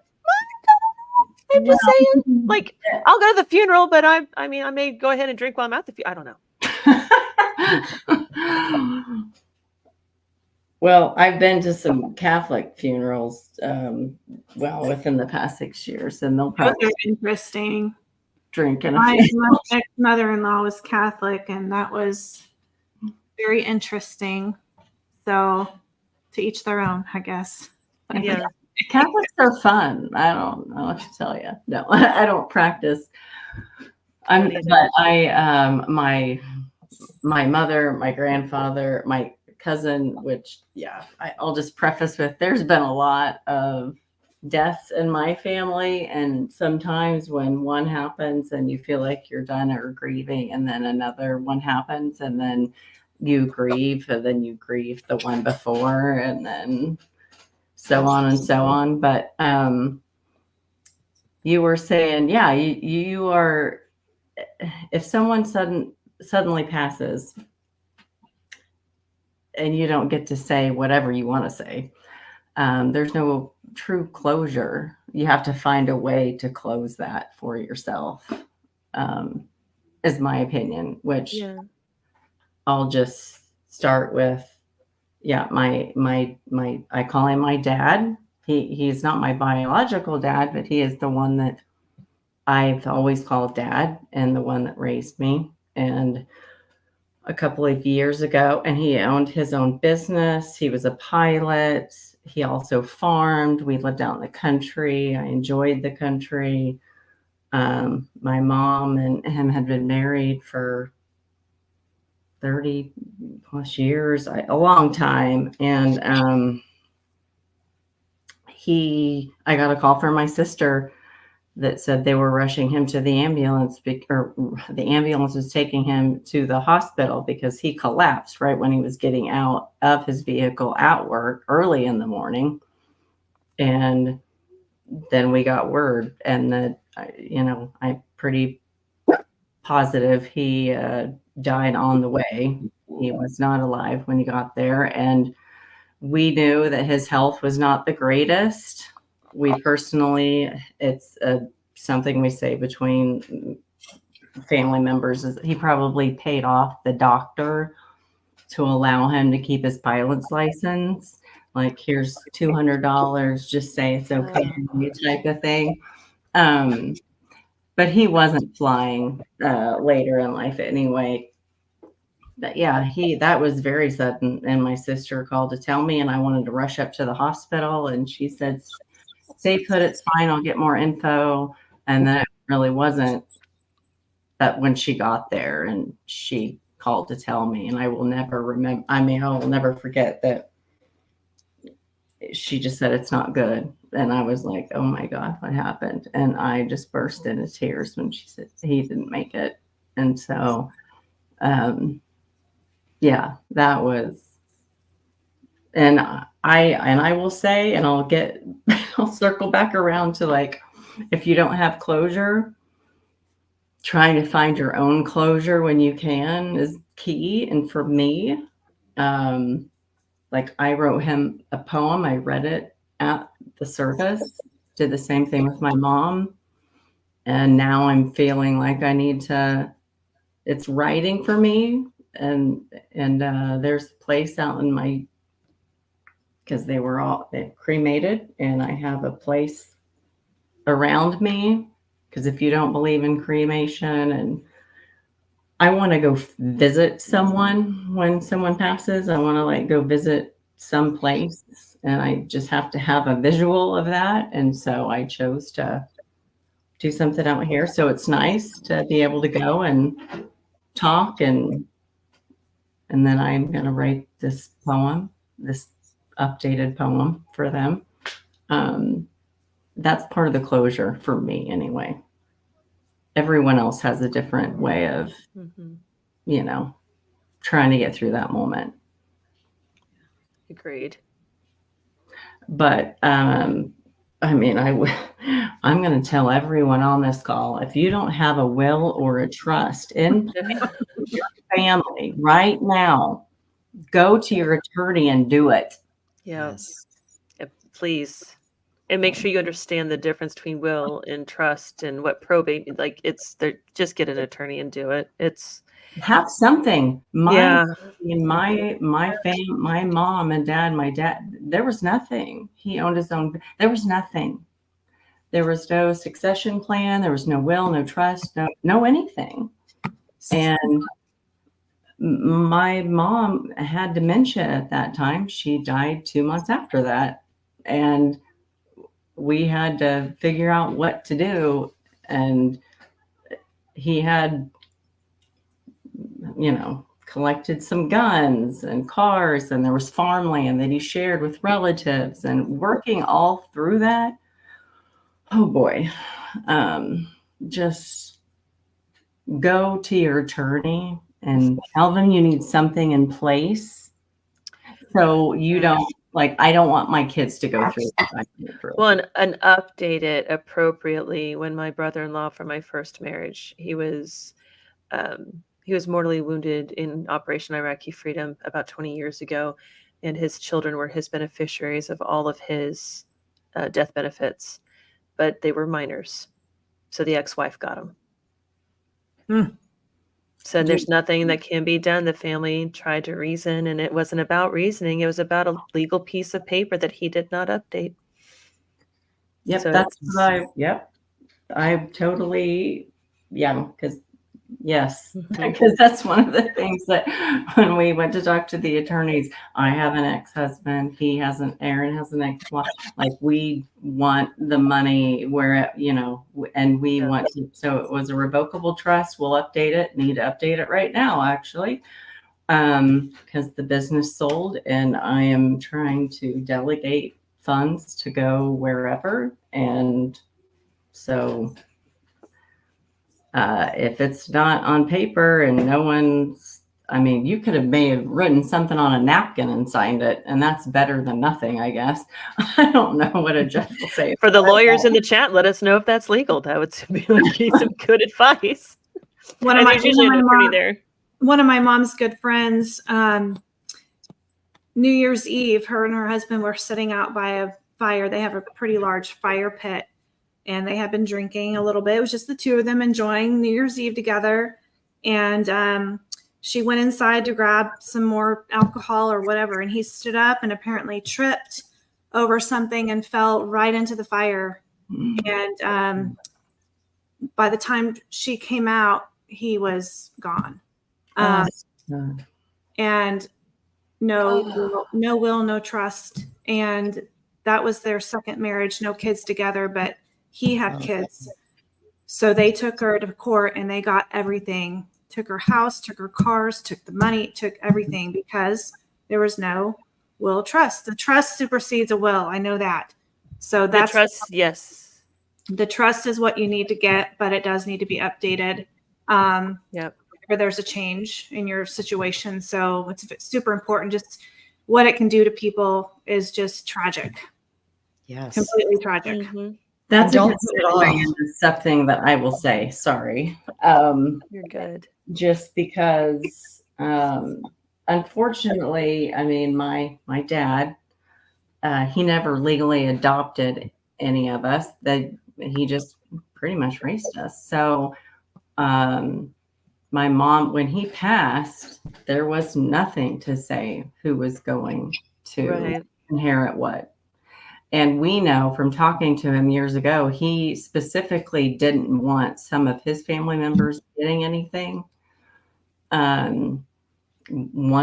[SPEAKER 1] I'm just saying, like, I'll go to the funeral, but I mean, I may go ahead and drink while I'm at the funeral. I don't know.
[SPEAKER 2] Well, I've been to some Catholic funerals, within the past 6 years, and they'll
[SPEAKER 3] Those
[SPEAKER 2] probably
[SPEAKER 3] are interesting.
[SPEAKER 2] drink in a
[SPEAKER 3] My
[SPEAKER 2] funeral.
[SPEAKER 3] ex-mother-in-law was Catholic, and that was very interesting. So, to each their own, I guess.
[SPEAKER 1] Yeah.
[SPEAKER 2] Catholics are fun. I don't know what to tell you. No, I don't practice. But my mother, my grandfather, my cousin, which I'll just preface with, there's been a lot of deaths in my family, and sometimes when one happens and you feel like you're done or grieving, and then another one happens, and then you grieve, and then you grieve the one before, and then so on and so on. But you were saying, you are, if someone suddenly passes and you don't get to say whatever you want to say, there's no true closure. You have to find a way to close that for yourself, is my opinion, which I'll just start with. I call him my dad. He's not my biological dad, but he is the one that I've always called dad and the one that raised me. And a couple of years ago, and he owned his own business. He was a pilot. He also farmed. We lived out in the country. I enjoyed the country. My mom and him had been married for 30 plus years, a long time. And I got a call from my sister that said they were rushing him to the ambulance, or the ambulance was taking him to the hospital because he collapsed right when he was getting out of his vehicle at work early in the morning. And then we got word, and that, I'm pretty positive he died on the way. He was not alive when he got there. And we knew that his health was not the greatest. We personally, it's something we say between family members, is he probably paid off the doctor to allow him to keep his pilot's license. Like, here's $200, just say it's okay, type of thing. But he wasn't flying later in life anyway. But yeah, that was very sudden. And my sister called to tell me, and I wanted to rush up to the hospital. And she said, "Stay put, it's fine. I'll get more info." And then it really wasn't that when she got there, and she called to tell me, and I will never forget that she just said, "It's not good." And I was like, "Oh my God, what happened?" And I just burst into tears when she said he didn't make it. And so, yeah, that was, and I will say, and I'll circle back around to, like, if you don't have closure, trying to find your own closure when you can is key. And for me, like, I wrote him a poem. I read it at the service, did the same thing with my mom. And now I'm feeling like it's writing for me. And there's a place out in because they cremated, and I have a place around me, because if you don't believe in cremation, and I want to go visit someone when someone passes, I want to go visit some place, and I just have to have a visual of that. And so I chose to do something out here. So it's nice to be able to go and talk, and then I'm going to write this poem, this updated poem for them. That's part of the closure for me anyway. Everyone else has a different way of, trying to get through that moment.
[SPEAKER 1] Agreed.
[SPEAKER 2] But, I'm going to tell everyone on this call, if you don't have a will or a trust in your family right now, go to your attorney and do it.
[SPEAKER 1] Yeah.
[SPEAKER 5] Yes.
[SPEAKER 1] Please. And make sure you understand the difference between will and trust, and what probate, just get an attorney and do it.
[SPEAKER 2] Have something. My mom and dad, my dad, there was nothing. He owned his own. There was nothing. There was no succession plan. There was no will, no trust, no anything. And my mom had dementia at that time. She died 2 months after that. And we had to figure out what to do. And he had, collected some guns and cars, and there was farmland that he shared with relatives, and working all through that. Oh boy. Just go to your attorney and tell them you need something in place. So you don't, I don't want my kids to go through it.
[SPEAKER 1] Well, and update it appropriately. When my brother-in-law from my first marriage, he was mortally wounded in Operation Iraqi Freedom about 20 years ago, and his children were his beneficiaries of all of his death benefits, but they were minors, so the ex-wife got them. So there's nothing that can be done. The family tried to reason, and it wasn't about reasoning. It was about a legal piece of paper that he did not update.
[SPEAKER 2] Yep,
[SPEAKER 1] So
[SPEAKER 2] that's what I totally, because Yes,
[SPEAKER 1] Mhm.
[SPEAKER 2] because that's one of the things that when we went to talk to the attorneys, I have an ex-husband, Aaron has an ex-wife. Like we want the money where, and we
[SPEAKER 1] Yeah.
[SPEAKER 2] want to, so it was a revocable trust. We'll update it, need to update it right now, actually. Because the business sold and I am trying to delegate funds to go wherever. And so if it's not on paper and no one's, I mean, you could have may have written something on a napkin and signed it, and that's better than nothing, I guess. I don't know what a judge will say.
[SPEAKER 1] For the
[SPEAKER 2] about
[SPEAKER 1] lawyers
[SPEAKER 2] that.
[SPEAKER 1] in the chat, let us know if that's legal. That would be some good advice.
[SPEAKER 3] One of
[SPEAKER 1] And
[SPEAKER 3] my,
[SPEAKER 1] there's usually an attorney there.
[SPEAKER 3] one of my mom's good friends, New Year's Eve, her and her husband were sitting out by a fire. They have a pretty large fire pit and they had been drinking a little bit. It was just the two of them enjoying New Year's Eve together. And she went inside to grab some more alcohol or whatever. And he stood up and apparently tripped over something and fell right into the fire. And by the time she came out, he was gone. And no will, no trust. And that was their second marriage, no kids together, but he had kids. So they took her to court and they got everything, took her house, took her cars, took the money, took everything because there was no will, trust. The trust supersedes a will. I know that. So
[SPEAKER 1] The
[SPEAKER 3] that's
[SPEAKER 1] trust, yes.
[SPEAKER 3] the trust is what you need to get, but it does need to be updated.
[SPEAKER 1] Yep.
[SPEAKER 3] Or there's a change in your situation. So it's super important. Just what it can do to people is just tragic,
[SPEAKER 5] Yes.
[SPEAKER 3] completely tragic.
[SPEAKER 1] Mhm.
[SPEAKER 2] That's
[SPEAKER 5] Don't
[SPEAKER 2] a
[SPEAKER 5] put it off.
[SPEAKER 2] something that I will say. Sorry.
[SPEAKER 1] You're good.
[SPEAKER 2] Just because, unfortunately, I mean, my dad, he never legally adopted any of us. He just pretty much raised us. So, my mom, when he passed, there was nothing to say who was going to
[SPEAKER 1] Right.
[SPEAKER 2] inherit what. And we know from talking to him years ago, he specifically didn't want some of his family members getting anything. One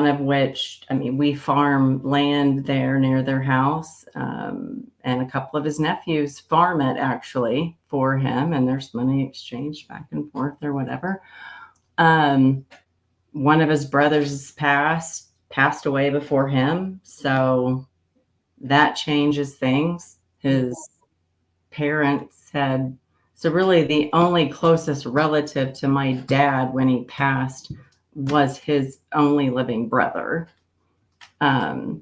[SPEAKER 2] of which, I mean, we farm land there near their house, and a couple of his nephews farm it actually for him, and there's money exchanged back and forth or whatever. One of his brothers passed away before him, so that changes things. His parents had, so really the only closest relative to my dad when he passed was his only living brother. And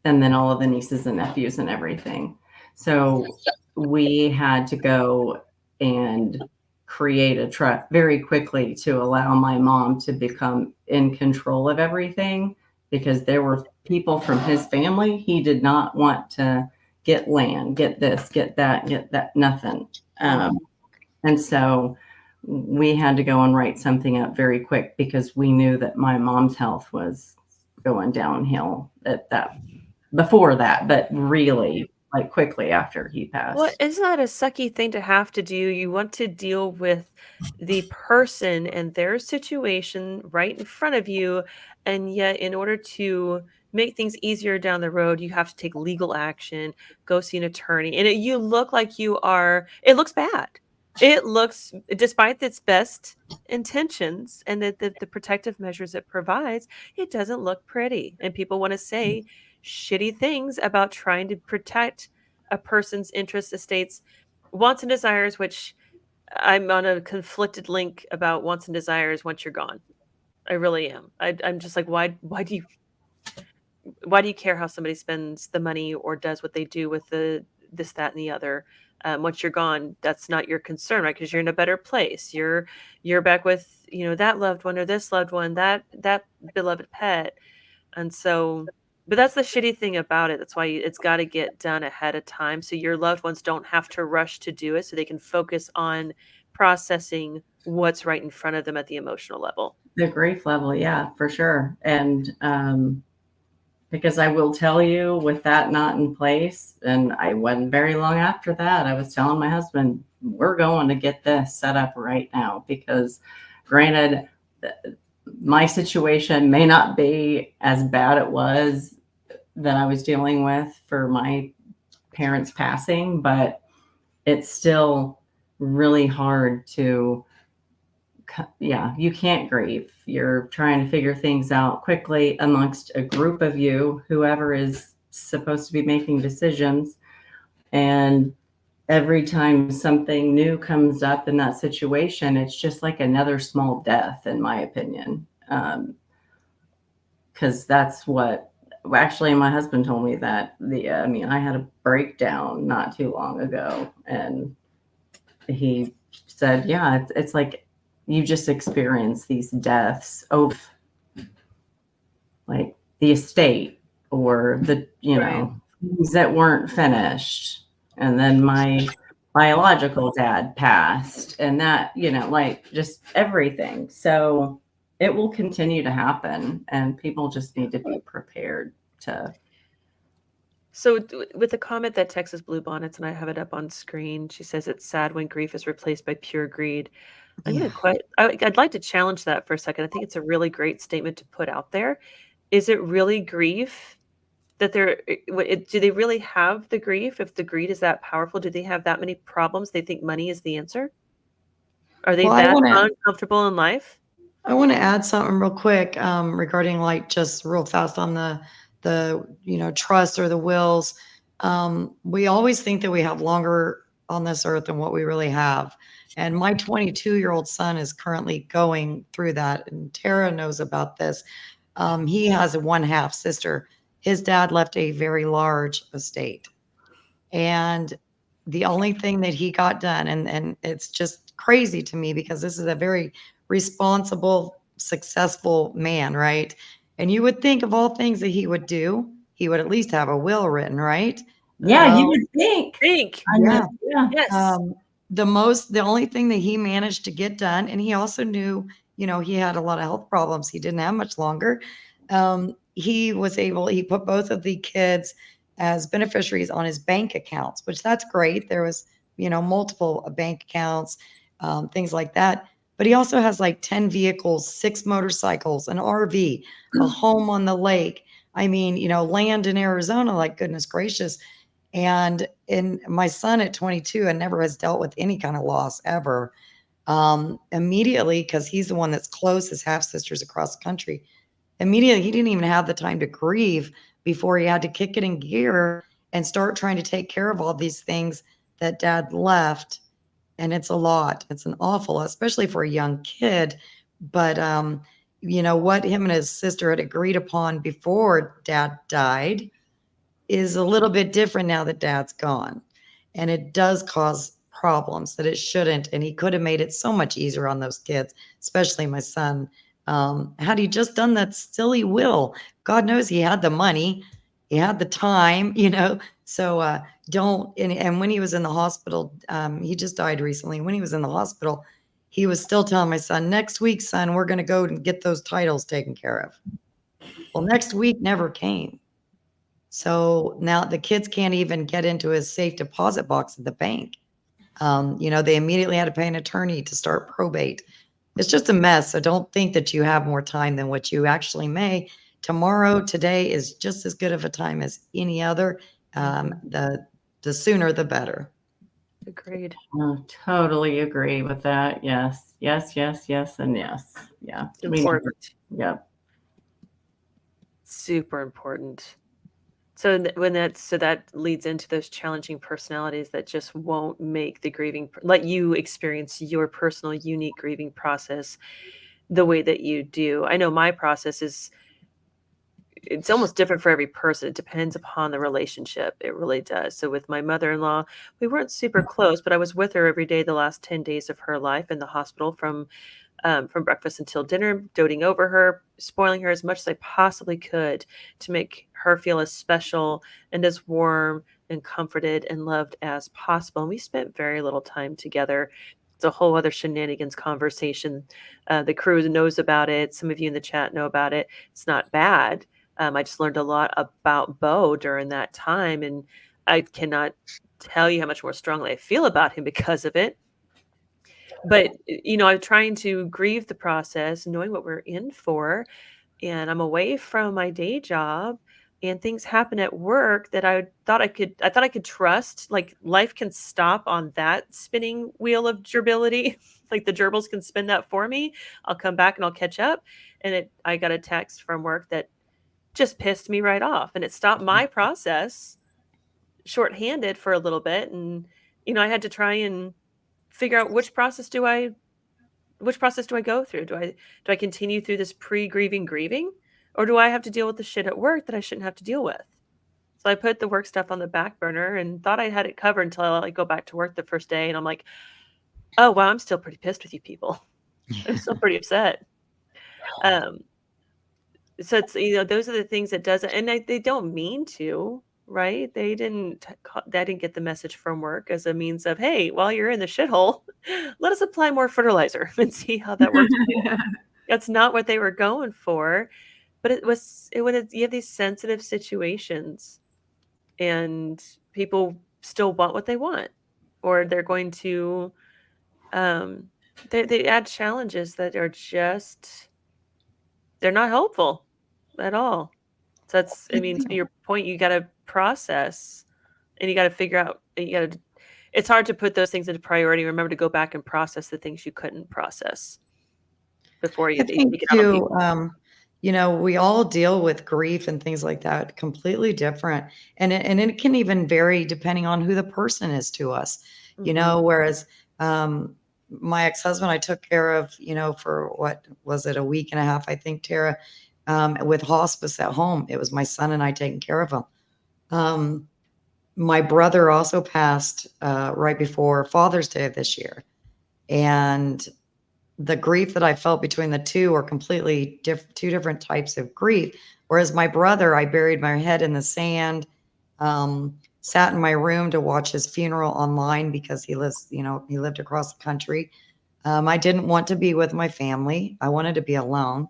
[SPEAKER 2] then all of the nieces and nephews and everything. So we had to go and create a trust very quickly to allow my mom to become in control of everything, because there were people from his family he did not want to get land, get this, get that, nothing. And so we had to go and write something up very quick because we knew that my mom's health was going downhill before that, but really like quickly after he passed.
[SPEAKER 1] Well, isn't that a sucky thing to have to do? You want to deal with the person and their situation right in front of you, and yet in order to make things easier down the road, you have to take legal action, go see an attorney, and you look like it looks bad. It looks, despite its best intentions and the protective measures it provides, it doesn't look pretty. And people want to say shitty things about trying to protect a person's interests, estates, wants and desires, which I'm on a conflicted link about wants and desires once you're gone. I really am. I'm just like, why do you care how somebody spends the money or does what they do with this, that, and the other? Once you're gone, that's not your concern, right? Because you're in a better place. You're back with, that loved one or this loved one, that beloved pet. And so, but that's the shitty thing about it. That's why it's got to get done ahead of time, so your loved ones don't have to rush to do it, so they can focus on processing what's right in front of them at the emotional level.
[SPEAKER 2] The grief level, yeah, for sure. And because I will tell you, with that not in place, and I wasn't very long after that, I was telling my husband, we're going to get this set up right now, because Granted, my situation may not be as bad it was that I was dealing with for my parents passing, but it's still really hard to, yeah, you can't grieve. You're trying to figure things out quickly amongst a group of you, whoever is supposed to be making decisions. And every time something new comes up in that situation, it's just like another small death, in my opinion. Because that's what, actually, my husband told me that I mean, I had a breakdown not too long ago, and he said, yeah, it's like you just experience these deaths of like the estate or the, things that weren't finished. And then my biological dad passed, and that, like just everything. So it will continue to happen, and people just need to be prepared to.
[SPEAKER 1] So with the comment that Texas Bluebonnets, and I have it up on screen, she says it's sad when grief is replaced by pure greed. I'd like to challenge that for a second. I think it's a really great statement to put out there. Is it really grief that do they really have the grief? If the greed is that powerful, do they have that many problems? They think money is the answer? Are they that uncomfortable in life?
[SPEAKER 5] I want to add something real quick regarding like just real fast on the trust or the wills. We always think that we have longer on this earth than what we really have. And my 22-year-old son is currently going through that, and Tara knows about this. He has a one-half sister. His dad left a very large estate. And the only thing that he got done, and it's just crazy to me because this is a very responsible, successful man, right? And you would think of all things that he would do, he would at least have a will written, right?
[SPEAKER 2] Yeah, you would think.
[SPEAKER 5] Yeah.
[SPEAKER 1] Yes.
[SPEAKER 5] The only thing that he managed to get done, and he also knew, he had a lot of health problems. He didn't have much longer. He put both of the kids as beneficiaries on his bank accounts, which that's great. There was, multiple bank accounts, things like that. But he also has like 10 vehicles, 6 motorcycles, an RV, a home on the lake. I mean, land in Arizona, like goodness gracious. And in my son at 22 and never has dealt with any kind of loss ever. Immediately, because he's the one that's close, his half sisters across the country. Immediately, he didn't even have the time to grieve before he had to kick it in gear and start trying to take care of all these things that dad left. And it's a lot. It's an awful, especially for a young kid. But what him and his sister had agreed upon before dad died is a little bit different now that dad's gone. And it does cause problems that it shouldn't. And he could have made it so much easier on those kids, especially my son. Had he just done that silly will, God knows he had the money, he had the time, So don't. And when he was in the hospital, he just died recently. When he was in the hospital, he was still telling my son, next week, son, we're going to go and get those titles taken care of. Well, next week never came. So now the kids can't even get into his safe deposit box at the bank. They immediately had to pay an attorney to start probate. It's just a mess. So don't think that you have more time than what you actually may. Today is just as good of a time as any other. The sooner, the better.
[SPEAKER 1] Agreed.
[SPEAKER 2] Totally agree with that. Yes, yes, yes, yes, and yes. Yeah.
[SPEAKER 1] Important.
[SPEAKER 2] Yep.
[SPEAKER 1] Super important. So that leads into those challenging personalities that just won't make the grieving, let you experience your personal unique grieving process the way that you do. I know my process it's almost different for every person. It depends upon the relationship. It really does. So with my mother-in-law, we weren't super close, but I was with her every day the last 10 days of her life in the hospital from breakfast until dinner, doting over her, spoiling her as much as I possibly could to make her feel as special and as warm and comforted and loved as possible. And we spent very little time together. It's a whole other shenanigans conversation. The crew knows about it. Some of you in the chat know about it. It's not bad. I just learned a lot about Bo during that time, and I cannot tell you how much more strongly I feel about him because of it. But I'm trying to grieve the process, knowing what we're in for, and I'm away from my day job, and things happen at work that I thought I could trust. Like life can stop on that spinning wheel of gerbility. Like the gerbils can spin that for me. I'll come back and I'll catch up. And I got a text from work that just pissed me right off, and it stopped my process shorthanded for a little bit. And I had to try and figure out which process do I go through? Do I continue through this pre-grieving grieving, or do I have to deal with the shit at work that I shouldn't have to deal with? So I put the work stuff on the back burner and thought I had it covered until I go back to work the first day, and I'm like, oh wow, I'm still pretty pissed with you people. I'm still pretty upset. Um, so it's those are the things that doesn't, and they don't mean to, right? They didn't get the message from work as a means of, hey, while you're in the shithole, let us apply more fertilizer and see how that works. That's not what they were going for, but when you have these sensitive situations and people still want what they want, or they're going to, they add challenges that are they're not helpful at all. So that's, I mean, to your point, you got to process and you got to figure out, it's hard to put those things into priority. Remember to go back and process the things you couldn't process before you
[SPEAKER 5] I think
[SPEAKER 1] take it out on people.
[SPEAKER 5] too, we all deal with grief and things like that completely different. And it can even vary depending on who the person is to us,
[SPEAKER 1] Mhm.
[SPEAKER 5] whereas my ex-husband, I took care of, for what was it, a week and a half, I think, Tara, with hospice at home. It was my son and I taking care of him. My brother also passed right before Father's Day of this year. And the grief that I felt between the two are completely two different types of grief. Whereas my brother, I buried my head in the sand, sat in my room to watch his funeral online because he lived across the country. I didn't want to be with my family. I wanted to be alone.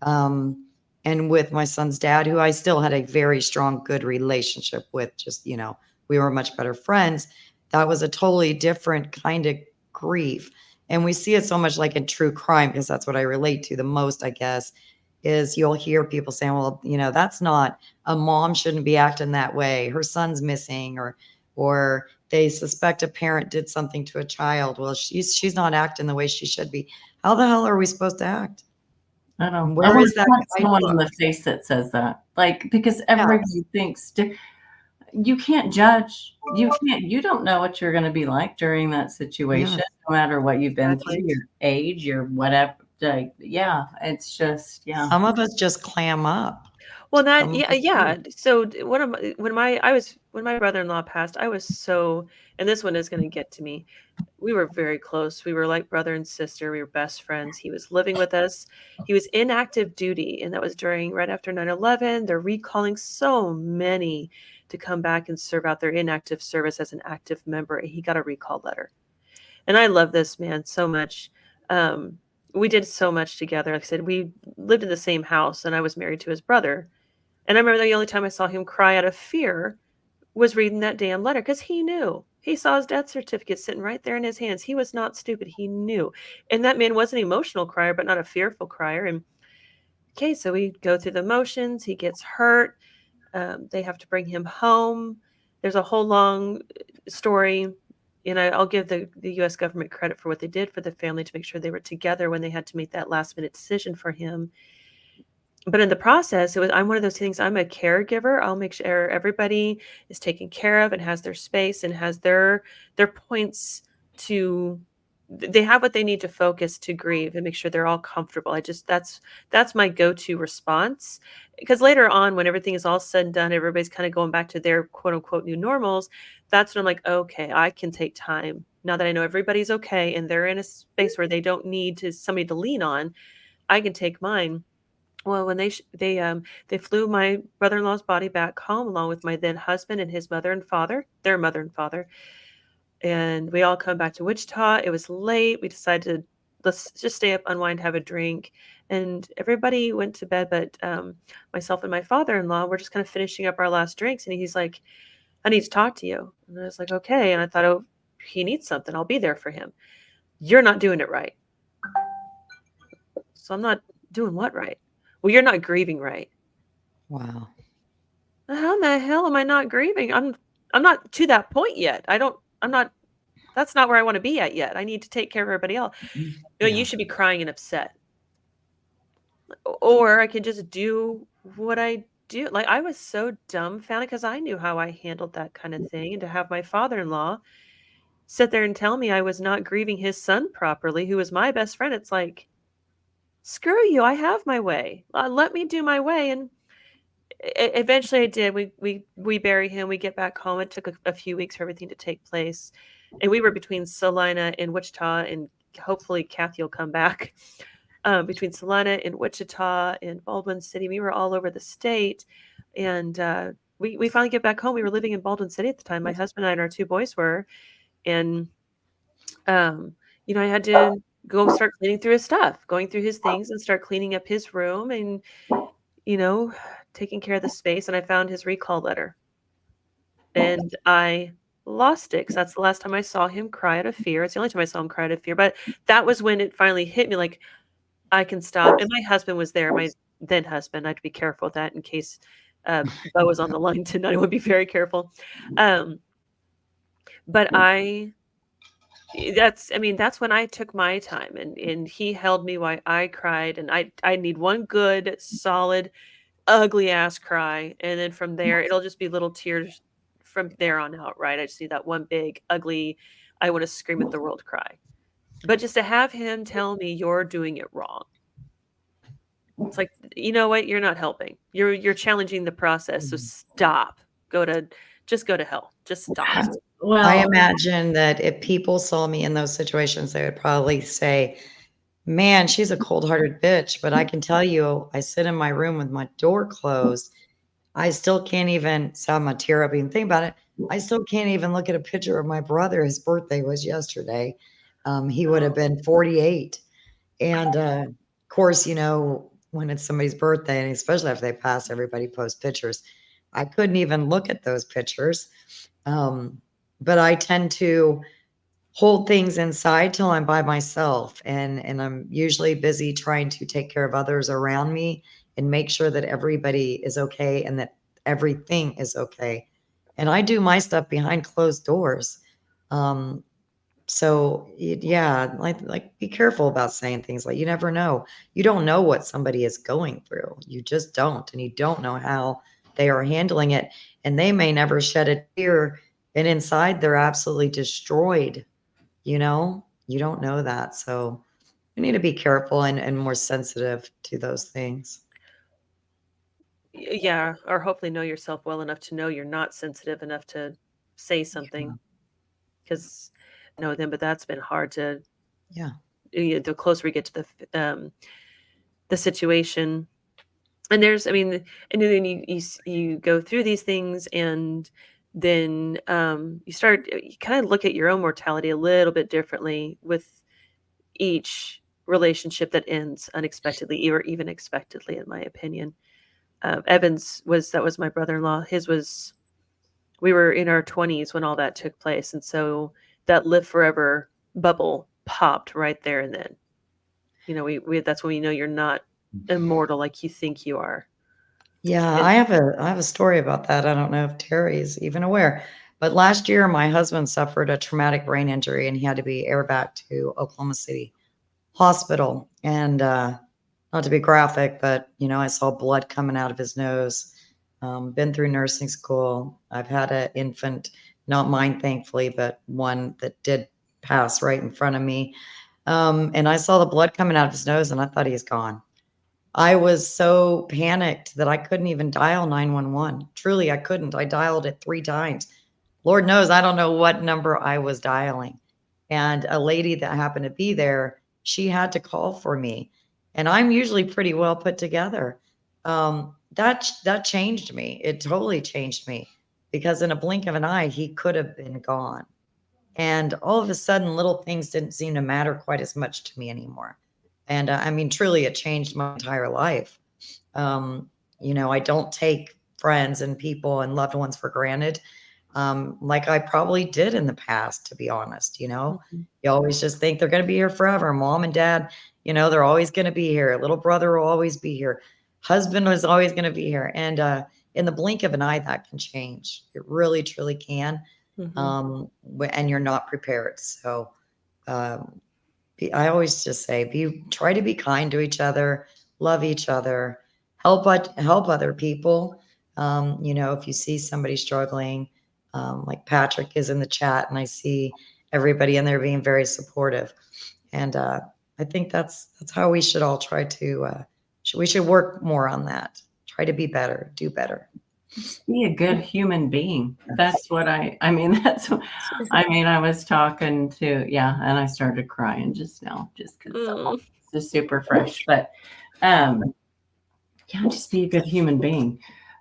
[SPEAKER 5] And with my son's dad, who I still had a very strong, good relationship with, we were much better friends. That was a totally different kind of grief. And we see it so much like in true crime, because that's what I relate to the most, I guess, is you'll hear people saying, well, that's not, a mom shouldn't be acting that way. Her son's missing, or they suspect a parent did something to a child. Well, she's not acting the way she should be. How the hell are we supposed to act?
[SPEAKER 2] I don't. I
[SPEAKER 5] Where
[SPEAKER 2] want
[SPEAKER 5] is that
[SPEAKER 2] someone in
[SPEAKER 5] guidebook?
[SPEAKER 2] the face that says that, like, because
[SPEAKER 5] Yeah.
[SPEAKER 2] everybody thinks you can't judge. You don't know what you're going to be like during that situation, no matter what you've been through,
[SPEAKER 1] Exactly.
[SPEAKER 2] your age, your whatever. Like, yeah, it's just, yeah.
[SPEAKER 5] Some of us just clam up.
[SPEAKER 1] Well,
[SPEAKER 5] Some of us
[SPEAKER 1] yeah.
[SPEAKER 5] do.
[SPEAKER 1] So when my brother-in-law passed, I was so, and this one is going to get to me. We were very close. We were like brother and sister. We were best friends. He was living with us. He was in active duty, and that was right after 9/11. They're recalling so many to come back and serve out their inactive service as an active member. He got a recall letter. And I love this man so much. Um, we did so much together. Like I said, we lived in the same house, and I was married to his brother. And I remember the only time I saw him cry out of fear was reading that damn letter, because he knew. He saw his death certificate sitting right there in his hands. He was not stupid. He knew. And that man was an emotional crier, but not a fearful crier. And okay, so we go through the motions. He gets hurt. They have to bring him home. There's a whole long story. And I'll give the U.S. government credit for what they did for the family to make sure they were together when they had to make that last minute decision for him. But in the process, I'm one of those things. I'm a caregiver. I'll make sure everybody is taken care of and has their space and has their points to, they have what they need to focus to grieve and make sure they're all comfortable. That's my go-to response. Because later on, when everything is all said and done, everybody's kind of going back to their quote unquote new normals. That's when I'm like, okay, I can take time now that I know everybody's okay and they're in a space where they don't need somebody to lean on. I can take mine. Well, when they flew my brother-in-law's body back home along with my then husband and his mother and father, their mother and father, and we all come back to Wichita. It was late. We decided to let's just stay up, unwind, have a drink, and everybody went to bed. But myself and my father-in-law were just kind of finishing up our last drinks, and he's like, "I need to talk to you." And I was like, "Okay." And I thought, "Oh, he needs something. I'll be there for him." you're not doing it right. So I'm not doing what right? Well, you're not grieving right.
[SPEAKER 5] Wow.
[SPEAKER 1] How in the hell am I not grieving? I'm not to that point yet. I'm not, that's not where I want to be at yet. I need to take care of everybody else. You know,
[SPEAKER 5] Yeah.
[SPEAKER 1] you should be crying and upset. Or I can just do what I do. Like, I was so dumbfounded because I knew how I handled that kind of thing. And to have my father-in-law sit there and tell me I was not grieving his son properly, who was my best friend, it's like, screw you. I have my way. Let me do my way. And eventually I did. We bury him. We get back home. It took a few weeks for everything to take place. And we were between Salina and Wichita, and hopefully Kathy will come back. Between Salina and Wichita and Baldwin City, we were all over the state. And we finally get back home. We were living in Baldwin City at the time. My husband and I and our 2 boys were. And, you know, I had to go start cleaning through his stuff, going through his things and start cleaning up his room and, you know, taking care of the space. And I found his recall letter. And I lost it because that's the last time I saw him cry out of fear. It's the only time I saw him cry out of fear. But that was when it finally hit me, like, I can stop. And my husband was there, my then husband. I have to be careful with that in case Bo was on the line tonight. I would be very careful. But that's when I took my time, and he held me while I cried. And I need one good, solid, ugly ass cry. And then from there, it'll just be little tears from there on out, right? I just need that one big, ugly, I want to scream at the world cry. But just to have him tell me you're doing it wrong. It's like, you know what? You're not helping. You're challenging the process. So stop. Just go to hell. Just stop.
[SPEAKER 2] Well,
[SPEAKER 5] I imagine that if people saw me in those situations, they would probably say, man, she's a cold-hearted bitch. But I can tell you, I sit in my room with my door closed. I still can't even, so I'm a tear up even think about it. I still can't even look at a picture of my brother. His birthday was yesterday. He would have been 48. And of course, you know, when it's somebody's birthday, and especially after they pass, everybody posts pictures. I couldn't even look at those pictures. But I tend to hold things inside till I'm by myself, and I'm usually busy trying to take care of others around me and make sure that everybody is okay and that everything is okay. And I do my stuff behind closed doors. Um, yeah, like be careful about saying things like you never know. You don't know what somebody is going through. You just don't, and you don't know how they are handling it. And they may never shed a tear, and inside they're absolutely destroyed. You know, you don't know that. So we need to be careful and more sensitive to those things.
[SPEAKER 1] Yeah, or hopefully know yourself well enough to know you're not sensitive enough to say something. Because know them, but that's been hard to.
[SPEAKER 5] Yeah.
[SPEAKER 1] The closer we get to the situation, and there's, I mean, and then you go through these things, and then you kind of look at your own mortality a little bit differently with each relationship that ends unexpectedly or even expectedly, in my opinion. Evan's that was my brother-in-law. His was, we were in our 20s when all that took place. And so that live forever bubble popped right there and then. You know, we that's when you know you're not immortal like you think you are.
[SPEAKER 5] Yeah, I have a story about that. I don't know if Terry is even aware, but last year my husband suffered a traumatic brain injury and he had to be airback to Oklahoma City Hospital. And not to be graphic, but you know, I saw blood coming out of his nose. Been through nursing school. I've had an infant, not mine, thankfully, but one that did pass right in front of me. And I saw the blood coming out of his nose, and I thought he was gone. I was so panicked that I couldn't even dial 911. Truly, I couldn't. I dialed it 3 times. Lord knows I don't know what number I was dialing. And a lady that happened to be there, she had to call for me. And I'm usually pretty well put together. That changed me. It totally changed me because in a blink of an eye, he could have been gone. And all of a sudden, little things didn't seem to matter quite as much to me anymore. And I mean, truly, it changed my entire life. Um, you know, I don't take friends and people and loved ones for granted. like I probably did in the past, to be honest.
[SPEAKER 1] Mhm.
[SPEAKER 5] You always just think they're going to be here forever. Mom and dad, they're always going to be here. Little brother will always be here. Husband is always going to be here. And in the blink of an eye, that can change. It really, truly can.
[SPEAKER 1] Mhm.
[SPEAKER 5] And you're not prepared. So um, I always just say, try to be kind to each other, love each other, help other people. If you see somebody struggling, like Patrick is in the chat, and I see everybody in there being very supportive. And I think that's how we should all try to. We should work more on that. Try to be better, do better.
[SPEAKER 2] Be a good human being. That's what I mean, I was talking to, and I started crying just now, just because
[SPEAKER 1] Mm.
[SPEAKER 2] it's just super fresh. But just be a good human being.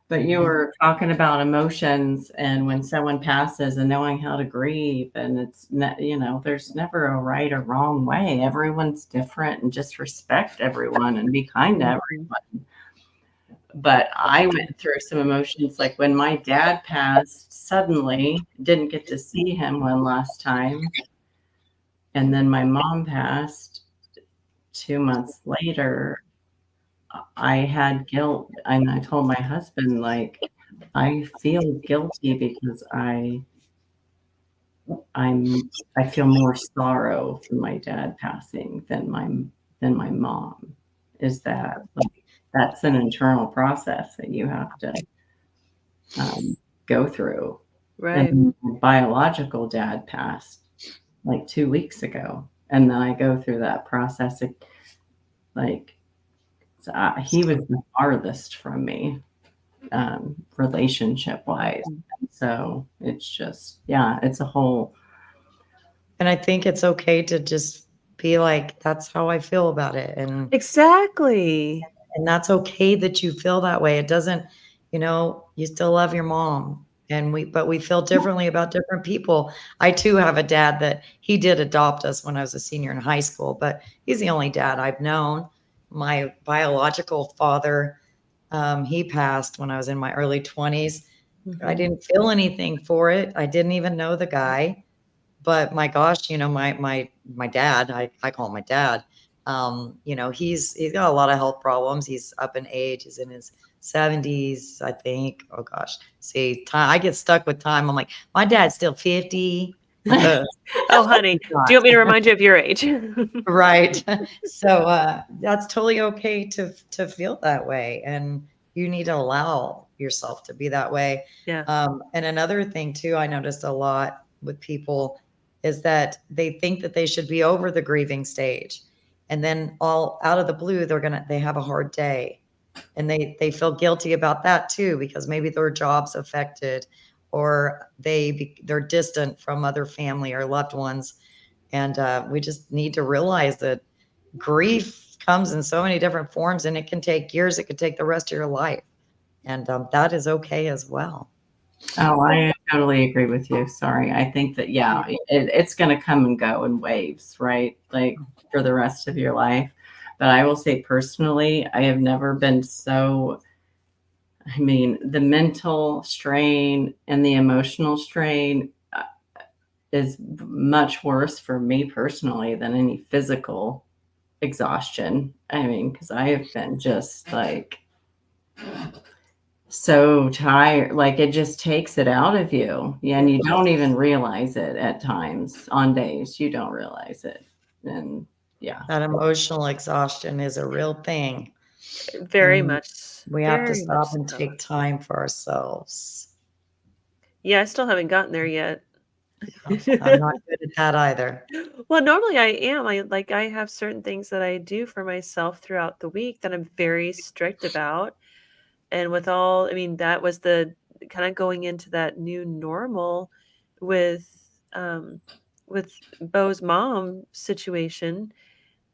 [SPEAKER 2] But you were talking about emotions and when someone passes and knowing how to grieve, and it's there's never a right or wrong way. Everyone's different, and just respect everyone and be kind to everyone. But I went through some emotions, like when my dad passed suddenly, didn't get to see him one last time. And then my mom passed 2 months later. I had guilt, and I told my husband, like, I feel guilty because I feel more sorrow for my dad passing than my mom. Is that that's an internal process that you have to go through.
[SPEAKER 1] Right.
[SPEAKER 2] And my biological dad passed like 2 weeks ago, and then I go through that process. He was the farthest from me, relationship wise. So it's just, it's a whole.
[SPEAKER 5] And I think it's okay to just be like, that's how I feel about it. And
[SPEAKER 1] Exactly.
[SPEAKER 5] that's okay that you feel that way. It doesn't, you still love your mom, but we feel differently about different people. I too have a dad that he did adopt us when I was a senior in high school, but he's the only dad I've known. My biological father, he passed when I was in my early 20s. I
[SPEAKER 1] Mhm.
[SPEAKER 5] didn't feel anything for it. I didn't even know the guy. But my gosh, my dad, I call him my dad. He's got a lot of health problems. He's up in age. He's in his 70s, I think. Oh gosh. See, time I get stuck with time. I'm like, my dad's still 50.
[SPEAKER 1] Oh, honey, do you want me to remind you of your age?
[SPEAKER 5] Right. So that's totally okay to feel that way. And you need to allow yourself to be that way.
[SPEAKER 1] Yeah.
[SPEAKER 5] And another thing too, I noticed a lot with people is that they think that they should be over the grieving stage. And then all out of the blue, they have a hard day. And they feel guilty about that too, because maybe their job's affected or they're distant from other family or loved ones. And we just need to realize that grief comes in so many different forms, and it can take years. It could take the rest of your life. And that is okay as well.
[SPEAKER 2] Oh, I totally agree with you. Sorry. I think that, it's going to come and go in waves, right? Like for the rest of your life. But I will say personally, I have never been the mental strain and the emotional strain is much worse for me personally than any physical exhaustion. Because I have been just like so tired, like it just takes it out of you. Yeah, and you don't even realize it at times. On days you don't realize it. And
[SPEAKER 5] That emotional exhaustion is a real thing.
[SPEAKER 1] Very
[SPEAKER 5] And
[SPEAKER 1] much.
[SPEAKER 5] we have to
[SPEAKER 1] Very much
[SPEAKER 5] stop and
[SPEAKER 1] so.
[SPEAKER 5] take time for ourselves.
[SPEAKER 1] Yeah, I still haven't gotten there yet.
[SPEAKER 5] I'm not good at that either.
[SPEAKER 1] Well, normally I am. I have certain things that I do for myself throughout the week that I'm very strict about. And that was the kind of going into that new normal with um with Bo's mom situation.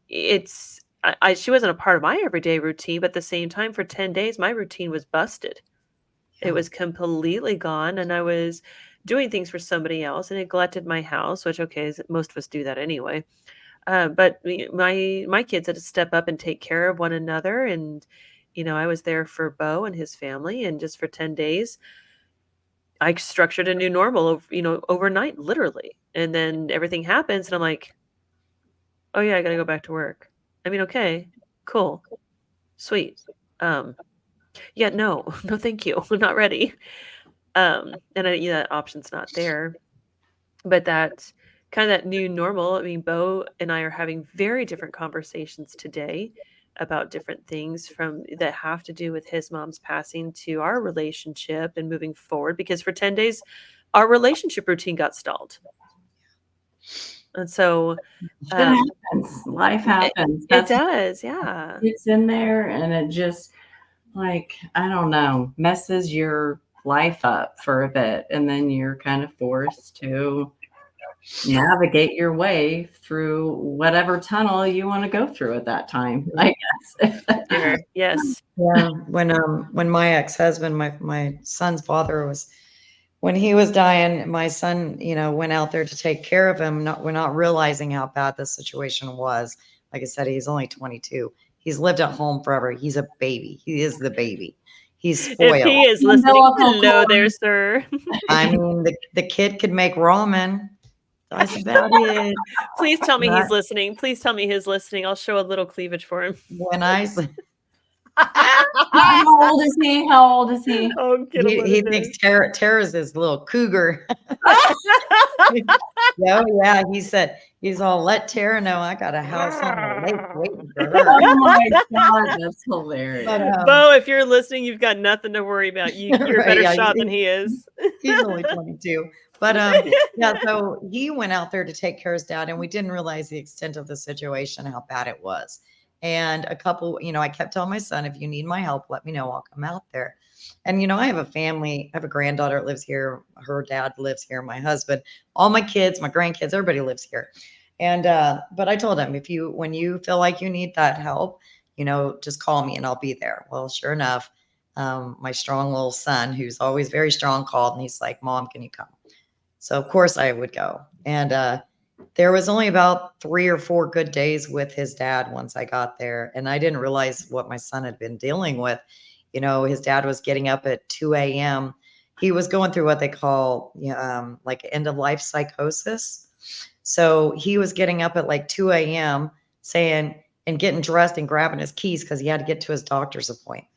[SPEAKER 1] She wasn't a part of my everyday routine, but at the same time for 10 days my routine was busted. It was completely gone, and I was doing things for somebody else and neglected my house, which, okay, most of us do that anyway. But my kids had to step up and take care of one another, and I was there for Bo and his family, and just for 10 days, I structured a new normal, overnight, literally. And then everything happens and I'm like, oh yeah, I gotta go back to work. I mean, okay, cool, sweet. Yeah, no, no, thank you. I'm not ready. And that option's not there. But that kind of that new normal. I mean, Bo and I are having very different conversations today about different things from that have to do with his mom's passing to our relationship and moving forward. Because for 10 days, our relationship routine got stalled. And so
[SPEAKER 2] Shit happens. Life happens.
[SPEAKER 1] It does, yeah.
[SPEAKER 2] It's in there, and it just, like, I don't know, messes your life up for a bit, and then you're kind of forced to navigate your way through whatever tunnel you want to go through at that time, I guess.
[SPEAKER 1] Sure. Yes.
[SPEAKER 5] Yeah. When my ex-husband, my son's father when he was dying, my son, went out there to take care of him. We're not realizing how bad the situation was. Like I said, he's only 22. He's lived at home forever. He's a baby. He is the baby. He's spoiled.
[SPEAKER 1] If he is listening, hello there, sir.
[SPEAKER 5] I mean, the kid could make ramen. That's about it.
[SPEAKER 1] Please tell me he's listening. Please tell me he's listening. I'll show a little cleavage for him.
[SPEAKER 5] When I
[SPEAKER 2] How old is he? How old is he?
[SPEAKER 1] Oh,
[SPEAKER 5] he thinks Tara's his little cougar. Yeah. He's all, let Tara know I got a house on the lake waiting for her.
[SPEAKER 2] Oh my God, that's hilarious.
[SPEAKER 5] But,
[SPEAKER 1] Bo, if you're listening, you've got nothing to worry about. You're a
[SPEAKER 5] Right,
[SPEAKER 1] better
[SPEAKER 5] yeah,
[SPEAKER 1] shot than he is.
[SPEAKER 5] He's only 22. But yeah, so he went out there to take care of his dad, and we didn't realize the extent of the situation, how bad it was. And I kept telling my son, if you need my help, let me know. I'll come out there. And, I have a family. I have a granddaughter that lives here. Her dad lives here. My husband, all my kids, my grandkids, everybody lives here. And, but I told him, when you feel like you need that help, just call me and I'll be there. Well, sure enough, my strong little son, who's always very strong, called and he's like, Mom, can you come? So of course I would go. And, there was only about 3 or 4 good days with his dad once I got there. And I didn't realize what my son had been dealing with. His dad was getting up at 2 a.m. He was going through what they call like end of life psychosis. So he was getting up at like 2 a.m. and getting dressed and grabbing his keys because he had to get to his doctor's appointment.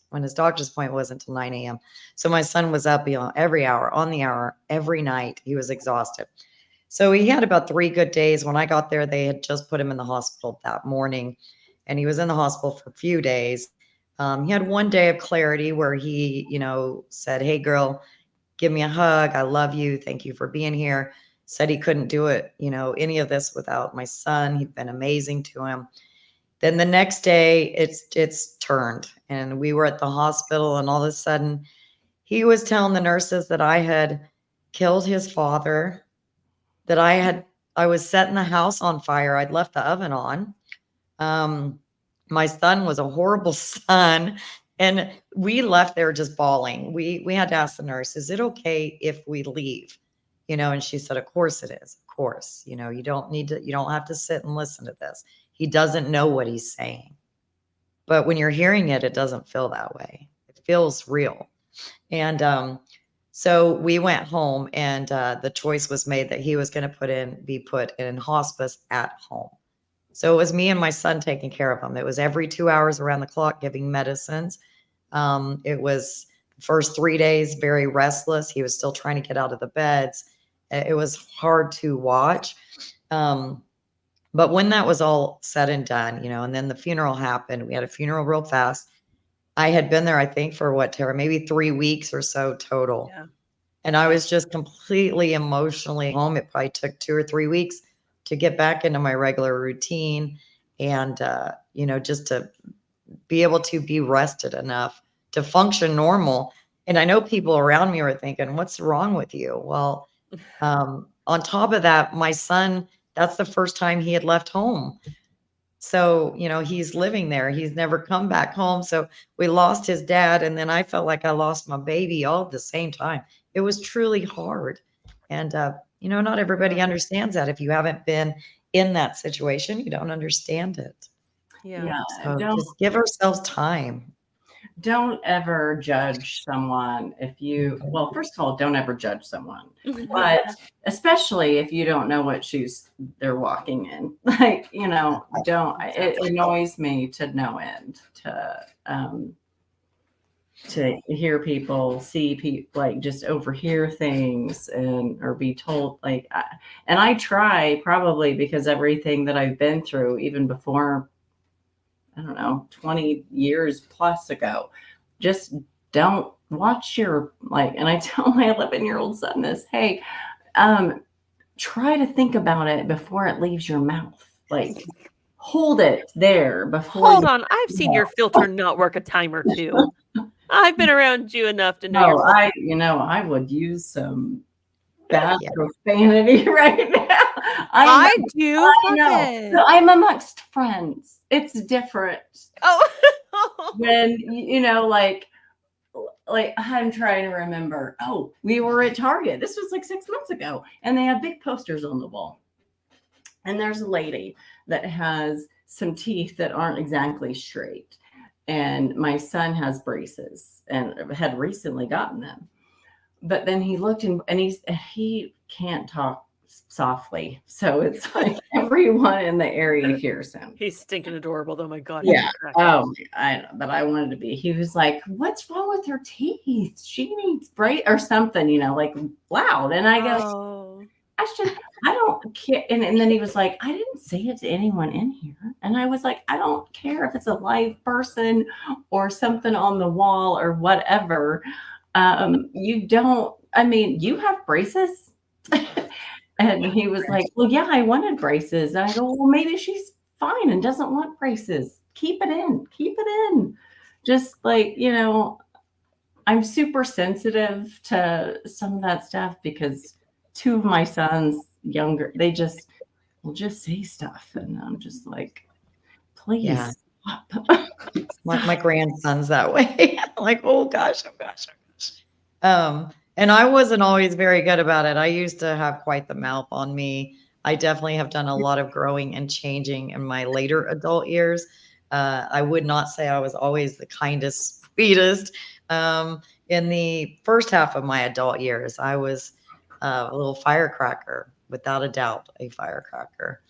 [SPEAKER 5] When his doctor's appointment wasn't until 9 a.m. So my son was up every hour, on the hour, every night. He was exhausted. So he had about 3 good days. When I got there, they had just put him in the hospital that morning, and he was in the hospital for a few days. He had 1 day of clarity where he, said, hey, girl, give me a hug. I love you. Thank you for being here. Said he couldn't do it, any of this without my son. He'd been amazing to him. Then the next day, it's turned, and we were at the hospital, and all of a sudden, he was telling the nurses that I had killed his father, that I was setting the house on fire. I'd left the oven on. My son was a horrible son. And we left there just bawling. We had to ask the nurse, is it okay if we leave? And she said, of course it is. Of course, you don't have to sit and listen to this. He doesn't know what he's saying. But when you're hearing it, it doesn't feel that way. It feels real. And, so we went home, and the choice was made that he was going to be put in hospice at home. So it was me and my son taking care of him. It was every 2 hours around the clock giving medicines. It was the first 3 days very restless. He was still trying to get out of the beds. It was hard to watch. But when that was all said and done, and then the funeral happened, we had a funeral real fast. I had been there, I think, for what, Tara, maybe 3 weeks or so total.
[SPEAKER 1] Yeah.
[SPEAKER 5] And I was just completely emotionally home. It probably took 2 or 3 weeks to get back into my regular routine and, just to be able to be rested enough to function normal. And I know people around me were thinking, what's wrong with you? Well, on top of that, my son, that's the first time he had left home. So, he's living there. He's never come back home. So we lost his dad. And then I felt like I lost my baby all at the same time. It was truly hard. And, not everybody understands that. If you haven't been in that situation, you don't understand it.
[SPEAKER 1] Yeah.
[SPEAKER 5] So just give ourselves time.
[SPEAKER 2] don't ever judge someone if you, well, first of all, don't ever judge someone, but especially if you don't know what shoes they're walking in. Like, you know, it annoys me to no end to hear people, see people, like just overhear things or be told like, and I try probably because everything that I've been through, even before, I don't know, 20 years plus ago, just don't watch your, like, and I tell my 11-year-old son this, hey, try to think about it before it leaves your mouth. Like, hold it there before.
[SPEAKER 1] Hold on. I've seen your filter not work a time or two. I've been around you enough to know.
[SPEAKER 2] I would use some bad profanity right now.
[SPEAKER 1] I do.
[SPEAKER 2] I know. So I'm amongst friends. It's different.
[SPEAKER 1] Oh,
[SPEAKER 2] when you know, like I'm trying to remember. Oh, we were at Target. This was like 6 months ago, and they have big posters on the wall. And there's a lady that has some teeth that aren't exactly straight. And my son has braces and had recently gotten them. But then he looked and he can't talk softly. So it's like everyone in the area hears him.
[SPEAKER 1] He's stinking adorable though. My God.
[SPEAKER 2] Yeah. Oh, but I wanted to be. He was like, "What's wrong with her teeth? She needs brace or something," you know, like loud. And I go, I don't care. And then he was like, I didn't say it to anyone in here. And I was like, I don't care if it's a live person or something on the wall or whatever. You have braces. And he was like, well, yeah, I wanted braces. And I go, well, maybe she's fine and doesn't want braces. Keep it in. Just like, you know, I'm super sensitive to some of that stuff because two of my sons, younger, they will just say stuff. And I'm just like, please stop.
[SPEAKER 5] My grandson's that way. Like, oh gosh. And I wasn't always very good about it. I used to have quite the mouth on me. I definitely have done a lot of growing and changing in my later adult years. I would not say I was always the kindest, sweetest. In the first half of my adult years, I was a little firecracker, without a doubt, a firecracker.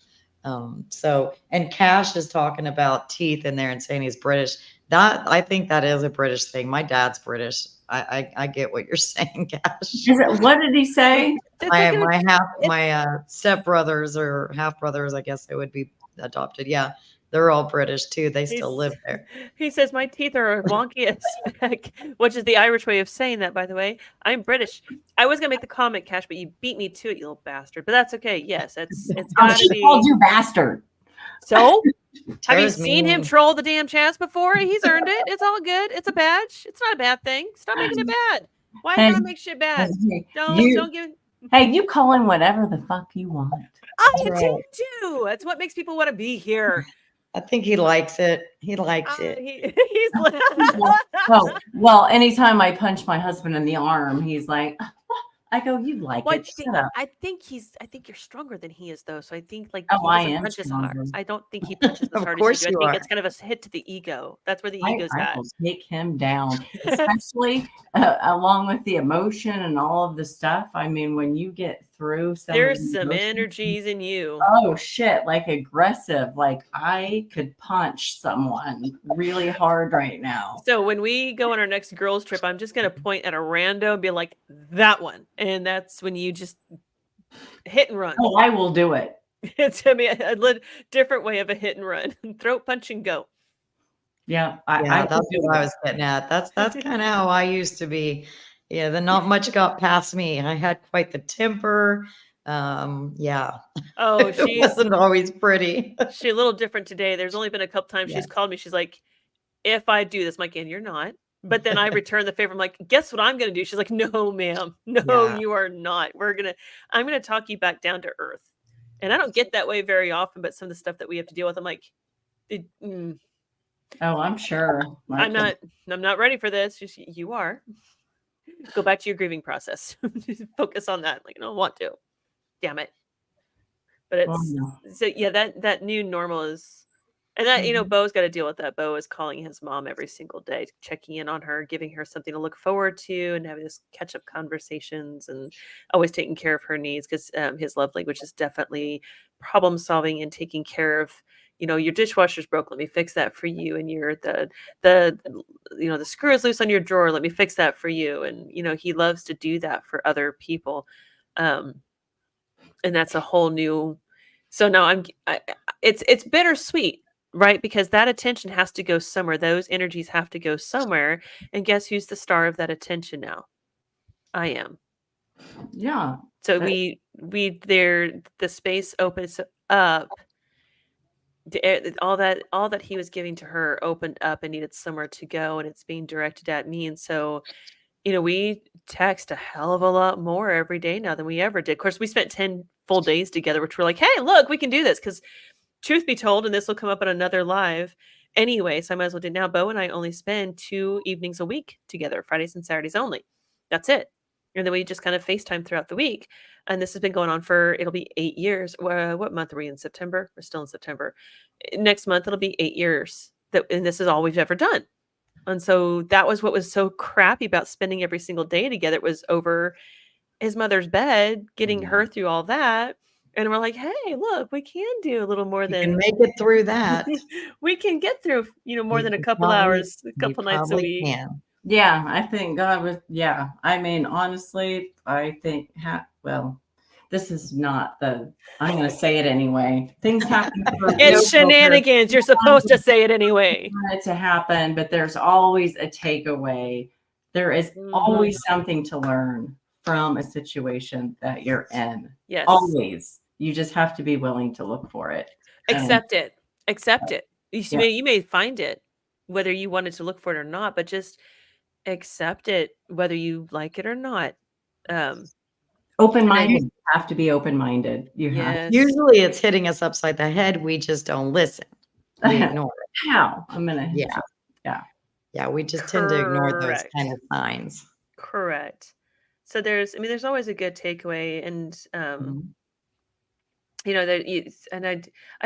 [SPEAKER 5] And Cash is talking about teeth in there and saying he's British. I think that is a British thing. My dad's British. I get what you're saying, Cash.
[SPEAKER 2] What did he say?
[SPEAKER 5] My stepbrothers or half brothers, I guess they would be adopted. Yeah, they're all British too. They still live there.
[SPEAKER 1] He says my teeth are wonky as heck, which is the Irish way of saying that, by the way. I'm British. I was gonna make the comment, Cash, but you beat me to it, you little bastard. But that's okay. Yes, it's gotta be.
[SPEAKER 2] Called you bastard.
[SPEAKER 1] So have you seen him troll the damn chats before? He's earned it. It's all good. It's a badge. It's not a bad thing. Stop making it bad. Why not make shit bad? Don't give.
[SPEAKER 2] Hey, you call in whatever the fuck you want.
[SPEAKER 1] I do too. That's what makes people want to be here.
[SPEAKER 5] I think he likes it. He likes it.
[SPEAKER 2] He's well, anytime I punch my husband in the arm, he's like, I go, you like it. Shut up.
[SPEAKER 1] I think you're stronger than he is though. So I think like
[SPEAKER 2] I am
[SPEAKER 1] punches hard. I don't think he punches as hard as you do. I think it's kind of a hit to the ego. That's where the ego's at.
[SPEAKER 2] I will take him down, especially along with the emotion and all of the stuff. I mean, when you get through
[SPEAKER 1] there's some energies in you.
[SPEAKER 2] Oh shit, like aggressive. Like I could punch someone really hard right now.
[SPEAKER 1] So when we go on our next girls trip, I'm just gonna point at a rando and be like, that one. And that's when you just hit and run.
[SPEAKER 2] Oh, I will do it.
[SPEAKER 1] It's gonna be a different way of a hit and run. Throat punch and go.
[SPEAKER 2] Yeah,
[SPEAKER 5] that's what I was getting at. That's kind of how I used to be. Yeah, then not much got past me. I had quite the temper. Yeah.
[SPEAKER 1] Oh,
[SPEAKER 5] it wasn't always pretty.
[SPEAKER 1] She's a little different today. There's only been a couple times she's called me. She's like, if I do this, Mike, and you're not. But then I return the favor. I'm like, guess what I'm going to do? She's like, no, ma'am. No, you are not. I'm going to talk you back down to earth. And I don't get that way very often, but some of the stuff that we have to deal with, I'm like,
[SPEAKER 2] oh, I'm sure.
[SPEAKER 1] I'm not ready for this. You are. Go back to your grieving process. Focus on that. Like, I don't want to. Damn it. But it's so yeah, that new normal is And that,
[SPEAKER 5] Mhm.
[SPEAKER 1] Bo's got to deal with that. Bo is calling his mom every single day, checking in on her, giving her something to look forward to, and having this catch up conversations, and always taking care of her needs because his love language is definitely problem solving and taking care of. Your dishwasher's broke. Let me fix that for you. And the the screw is loose on your drawer. Let me fix that for you. And he loves to do that for other people, and that's a whole new. So now it's bittersweet, right? Because that attention has to go somewhere. Those energies have to go somewhere. And guess who's the star of that attention now? I am.
[SPEAKER 2] Yeah.
[SPEAKER 1] So
[SPEAKER 2] That-
[SPEAKER 1] the space opens up. All that he was giving to her opened up and needed somewhere to go, and it's being directed at me. And so, we text a hell of a lot more every day now than we ever did. Of course, we spent 10 full days together, which we're like, hey, look, we can do this. Because truth be told, and this will come up on another live anyway, so I might as well do it now. Bo and I only spend 2 evenings a week together, Fridays and Saturdays only. That's it. And then we just kind of FaceTime throughout the week. And this has been going on it'll be 8 years. What month are we in? September? We're still in September. Next month, it'll be 8 years. And this is all we've ever done. And so that was what was so crappy about spending every single day together. It was over his mother's bed, getting her through all that. And we're like, hey, look, we can do a little more
[SPEAKER 5] You
[SPEAKER 1] than
[SPEAKER 5] can make it through that.
[SPEAKER 1] we can get through, more
[SPEAKER 5] You
[SPEAKER 1] than a
[SPEAKER 5] can
[SPEAKER 1] couple
[SPEAKER 5] probably-
[SPEAKER 1] hours, a
[SPEAKER 5] you
[SPEAKER 1] couple nights a
[SPEAKER 5] probably
[SPEAKER 1] week.
[SPEAKER 5] can.
[SPEAKER 2] Yeah, I think God was. Yeah, I mean, honestly, I think. Well, this is not the. I'm going to say it anyway. Things happen. For no
[SPEAKER 1] It's
[SPEAKER 2] filter.
[SPEAKER 1] shenanigans. You're supposed to say it anyway.
[SPEAKER 2] Want it to happen, but there's always a takeaway. There is always something to learn from a situation that you're in.
[SPEAKER 1] Yes.
[SPEAKER 2] Always. You just have to be willing to look for it.
[SPEAKER 1] Accept it. Accept it.
[SPEAKER 2] Yeah.
[SPEAKER 1] You may find it, whether you wanted to look for it or not, but just accept it, whether you like it or not.
[SPEAKER 2] Open-minded. You have to be open-minded. You have.
[SPEAKER 1] Yes.
[SPEAKER 5] Usually it's hitting us upside the head. We just don't listen. We ignore it.
[SPEAKER 2] How? I'm going to.
[SPEAKER 5] Yeah. Yeah, we just tend to ignore those
[SPEAKER 1] Correct.
[SPEAKER 5] kind of signs.
[SPEAKER 1] Correct. So there's always a good takeaway, and I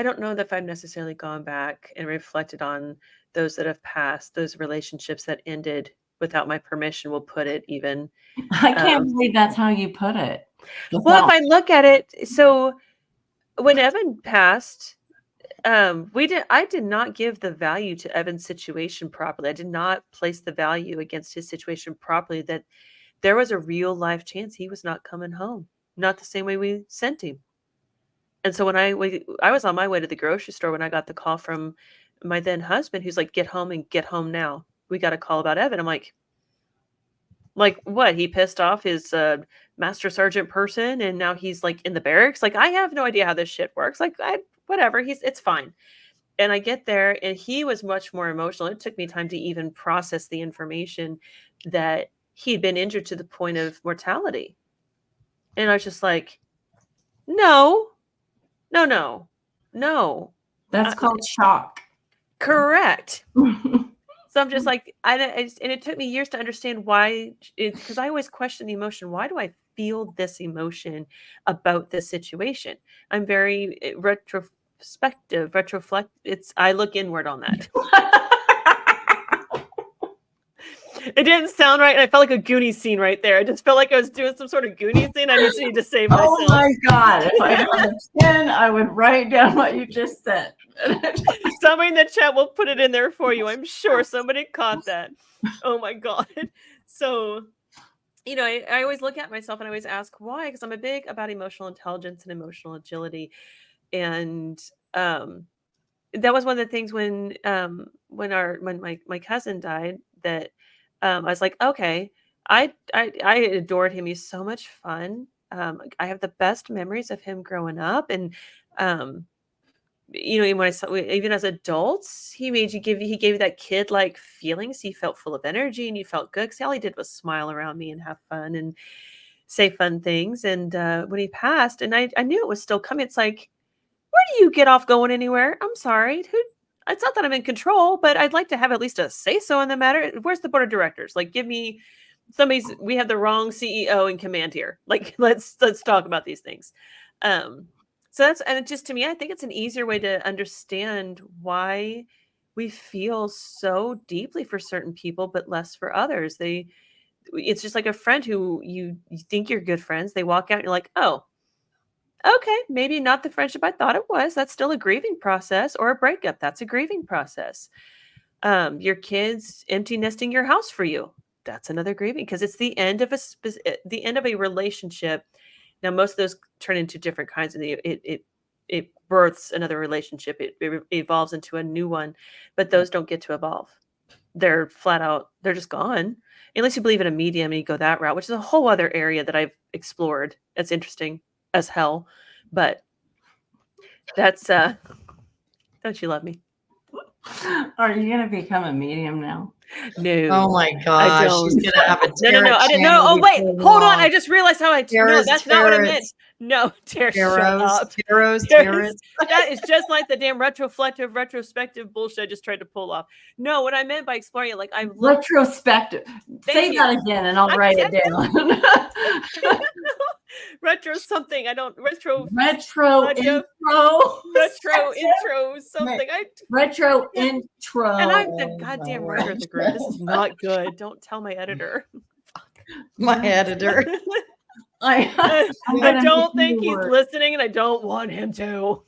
[SPEAKER 1] don't know that if I've necessarily gone back and reflected on those that have passed, those relationships that ended without my permission. We'll put it even.
[SPEAKER 2] I can't believe that's how you put it.
[SPEAKER 1] Well, if I look at it, so when Evan passed, I did not give the value to Evan's situation properly. I did not place the value against his situation properly, that there was a real life chance he was not coming home, not the same way we sent him. And so when I was on my way to the grocery store when I got the call from my then husband, who's like, get home and get home now. We got a call about Evan. I'm like what? He pissed off his master sergeant person, and now he's like in the barracks. Like, I have no idea how this shit works. Like, whatever. It's fine. And I get there, and he was much more emotional. It took me time to even process the information that he'd been injured to the point of mortality. And I was just like, no.
[SPEAKER 2] That's called shock.
[SPEAKER 1] Correct. So I'm just like, and it took me years to understand why, because I always question the emotion. Why do I feel this emotion about this situation? I'm very retrospective, I look inward on that. It didn't sound right, and I felt like a Goonies scene right there. I just felt like I was doing some sort of Goonies scene. I just need to save myself.
[SPEAKER 2] Oh my God. If I had a pen, I would write down what you just said.
[SPEAKER 1] Somebody in the chat will put it in there for you. I'm sure somebody caught that. Oh my God. So, I always look at myself and I always ask why, because I'm a big about emotional intelligence and emotional agility. And that was one of the things when my cousin died, that I was like, okay, I adored him. He's so much fun. I have the best memories of him growing up, and when I saw, even as adults, he gave you that kid like feelings. He felt full of energy and you felt good, because all he did was smile around me and have fun and say fun things. And when he passed, and I knew it was still coming, it's like, where do you get off going anywhere? I'm sorry. It's not that I'm in control, but I'd like to have at least a say so in the matter. Where's the board of directors? Like, give me we have the wrong CEO in command here. Like, let's talk about these things. So So that's, and it just, to me, I think it's an easier way to understand why we feel so deeply for certain people, but less for others. It's just like a friend who you think you're good friends. They walk out and you're like, oh, okay, maybe not the friendship I thought it was. That's still a grieving process, or a breakup. That's a grieving process. Your kids empty nesting your house for you. That's another grieving, because it's the end of the end of a relationship. Now, most of those turn into different kinds, and it births another relationship. It evolves into a new one, but those don't get to evolve. They're flat out, they're just gone. Unless you believe in a medium and you go that route, which is a whole other area that I've explored. It's interesting as hell, but that's don't you love me?
[SPEAKER 2] Are you going to become a medium now?
[SPEAKER 1] No.
[SPEAKER 5] Oh my
[SPEAKER 1] I
[SPEAKER 5] gosh,
[SPEAKER 1] don't.
[SPEAKER 5] she's gonna have a
[SPEAKER 1] No. I didn't know.
[SPEAKER 5] channel
[SPEAKER 1] Oh, wait.
[SPEAKER 5] before
[SPEAKER 1] Hold on.
[SPEAKER 5] long.
[SPEAKER 1] I just realized how no,
[SPEAKER 5] Tarots,
[SPEAKER 1] that's not what I meant.
[SPEAKER 5] tarots,
[SPEAKER 1] No, Tara, shut up.
[SPEAKER 5] tarots.
[SPEAKER 1] That is just like the damn retrospective bullshit I just tried to pull off. No, what I meant by exploring it, like I've looked.
[SPEAKER 2] Retrospective. Say
[SPEAKER 1] you.
[SPEAKER 2] that again and I'll
[SPEAKER 1] I
[SPEAKER 2] write
[SPEAKER 1] said
[SPEAKER 2] it down.
[SPEAKER 1] Retro something. I don't retro
[SPEAKER 2] intro.
[SPEAKER 1] retro intro something.
[SPEAKER 2] Retro intro.
[SPEAKER 1] And I'm the goddamn writer of the group. This is not good. Don't tell my editor.
[SPEAKER 5] My editor.
[SPEAKER 1] I don't think he's listening, and I don't want him to.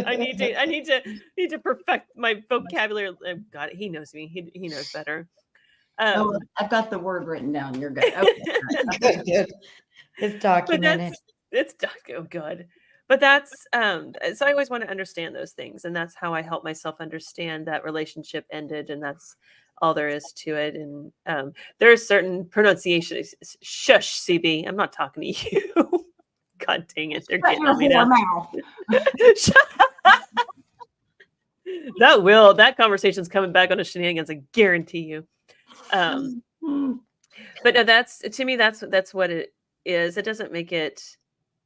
[SPEAKER 1] I need to perfect my vocabulary. God, he knows me. He knows better.
[SPEAKER 2] I've got the word written down. You're good. Okay.
[SPEAKER 5] Good. It's documented.
[SPEAKER 1] It's good. But that's so I always want to understand those things, and that's how I help myself understand that relationship ended, and that's all there is to it. And there are certain pronunciations. Shush, CB. I'm not talking to you. God dang it. They're getting on me now. That conversation's coming back on a Shenanigans, I guarantee you. But no, that's, to me, that's what it is. It doesn't make it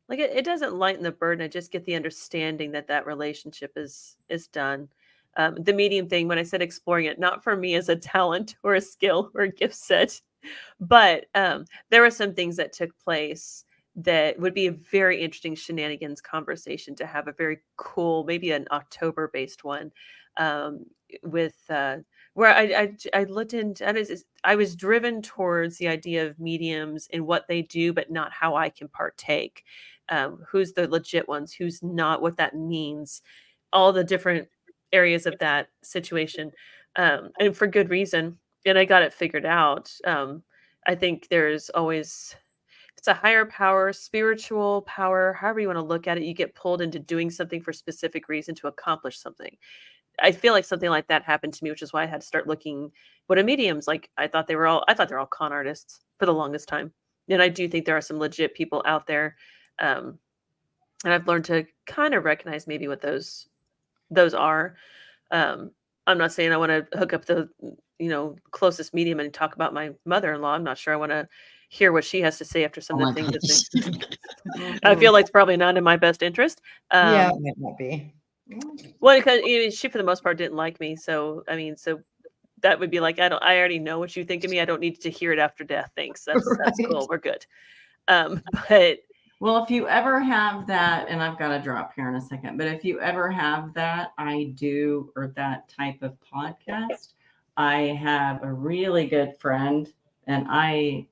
[SPEAKER 1] like it doesn't lighten the burden. I just get the understanding that relationship is done. The medium thing, when I said exploring it, not for me as a talent or a skill or a gift set, but there were some things that took place that would be a very interesting Shenanigans conversation to have, a very cool, maybe an October based one, with where I looked into, I was driven towards the idea of mediums and what they do, but not how I can partake. Who's the legit ones, who's not, what that means, all the different areas of that situation, and for good reason. And I got it figured out. I think there's always, it's a higher power, spiritual power, however you want to look at it. You get pulled into doing something for a specific reason to accomplish something. I feel like something like that happened to me, which is why I had to start looking what a medium's like. I thought they're all con artists for the longest time. And I do think there are some legit people out there. And I've learned to kind of recognize maybe what those are. I'm not saying I want to hook up the, closest medium and talk about my mother-in-law. I'm not sure I want to hear what she has to say after some of the things. I feel like it's probably not in my best interest.
[SPEAKER 5] Yeah, it might be.
[SPEAKER 1] Well, because she, for the most part, didn't like me. So, so that would be like, I already know what you think of me. I don't need to hear it after death. Thanks. That's cool. We're good. But
[SPEAKER 2] well, if you ever have that, and I've got to drop here in a second, but if you ever have that or that type of podcast, I have a really good friend, and I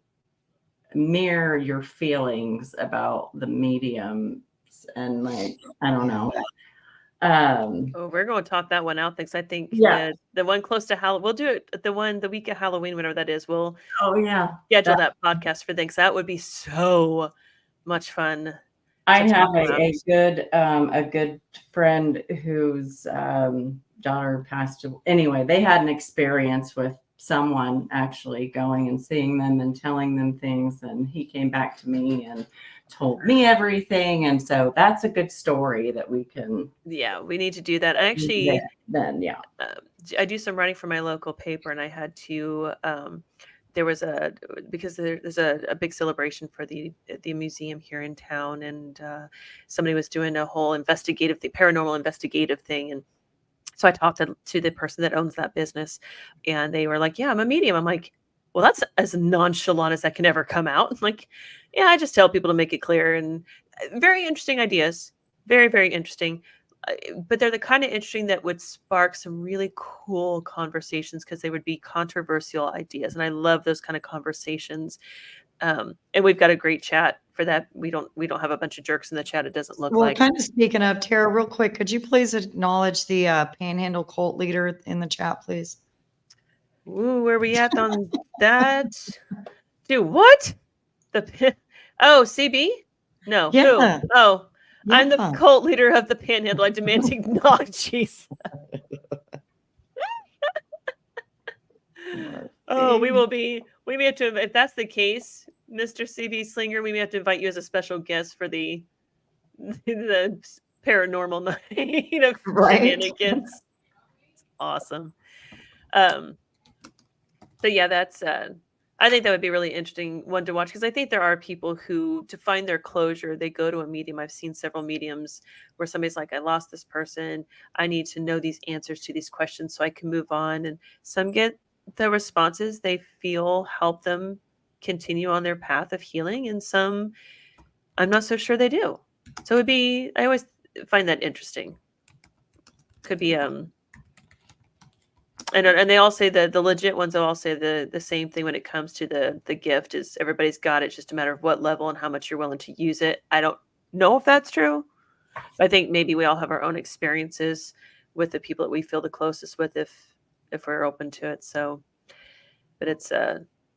[SPEAKER 2] mirror your feelings about the mediums, and like, I don't know.
[SPEAKER 1] We're going to talk that one out. Thanks. I think the one close to Halloween, we'll do it. The week of Halloween, whatever that is, we'll schedule that podcast for things. That would be so much fun.
[SPEAKER 2] I have a good friend whose daughter passed away. Anyway, they had an experience with someone actually going and seeing them and telling them things, and he came back to me and told me everything. And so that's a good story that we can. Yeah,
[SPEAKER 1] we need to do that. I actually I do some writing for my local paper, and I had to there's a big celebration for the museum here in town, and somebody was doing a whole paranormal investigative thing, and so I talked to the person that owns that business, and they were like, "Yeah, I'm a medium." I'm like, "Well, that's as nonchalant as that can ever come out." I'm like, "Yeah, I just tell people to make it clear," and very interesting ideas. Very, very interesting. But they're the kind of interesting that would spark some really cool conversations because they would be controversial ideas. And I love those kind of conversations. And we've got a great chat for that. We don't have a bunch of jerks in the chat. It doesn't look
[SPEAKER 5] Well,
[SPEAKER 1] like.
[SPEAKER 5] kind of speaking of, Tara, real quick, could you please acknowledge the Panhandle cult leader in the chat, please?
[SPEAKER 1] Ooh, where we at on that? Dude, what? CB? No,
[SPEAKER 5] Yeah.
[SPEAKER 1] who? Oh, I'm the
[SPEAKER 5] Yeah.
[SPEAKER 1] cult leader of the Panhandle. I demand acknowledge. Oh, we may have to, if that's the case, Mr. CB Slinger, we may have to invite you as a special guest for the paranormal night of
[SPEAKER 5] Right.
[SPEAKER 1] Shenanigans. It's awesome. So yeah, that's I think that would be a really interesting one to watch because I think there are people who, to find their closure, they go to a medium. I've seen several mediums where somebody's like, I lost this person. I need to know these answers to these questions so I can move on. And some get the responses they feel help them continue on their path of healing. And some, I'm not so sure they do. So I always find that interesting. Could be, and they all say the legit ones all say the same thing when it comes to the gift is everybody's got it. It's just a matter of what level and how much you're willing to use it. I don't know if that's true. But I think maybe we all have our own experiences with the people that we feel the closest with if we're open to it. So, but it's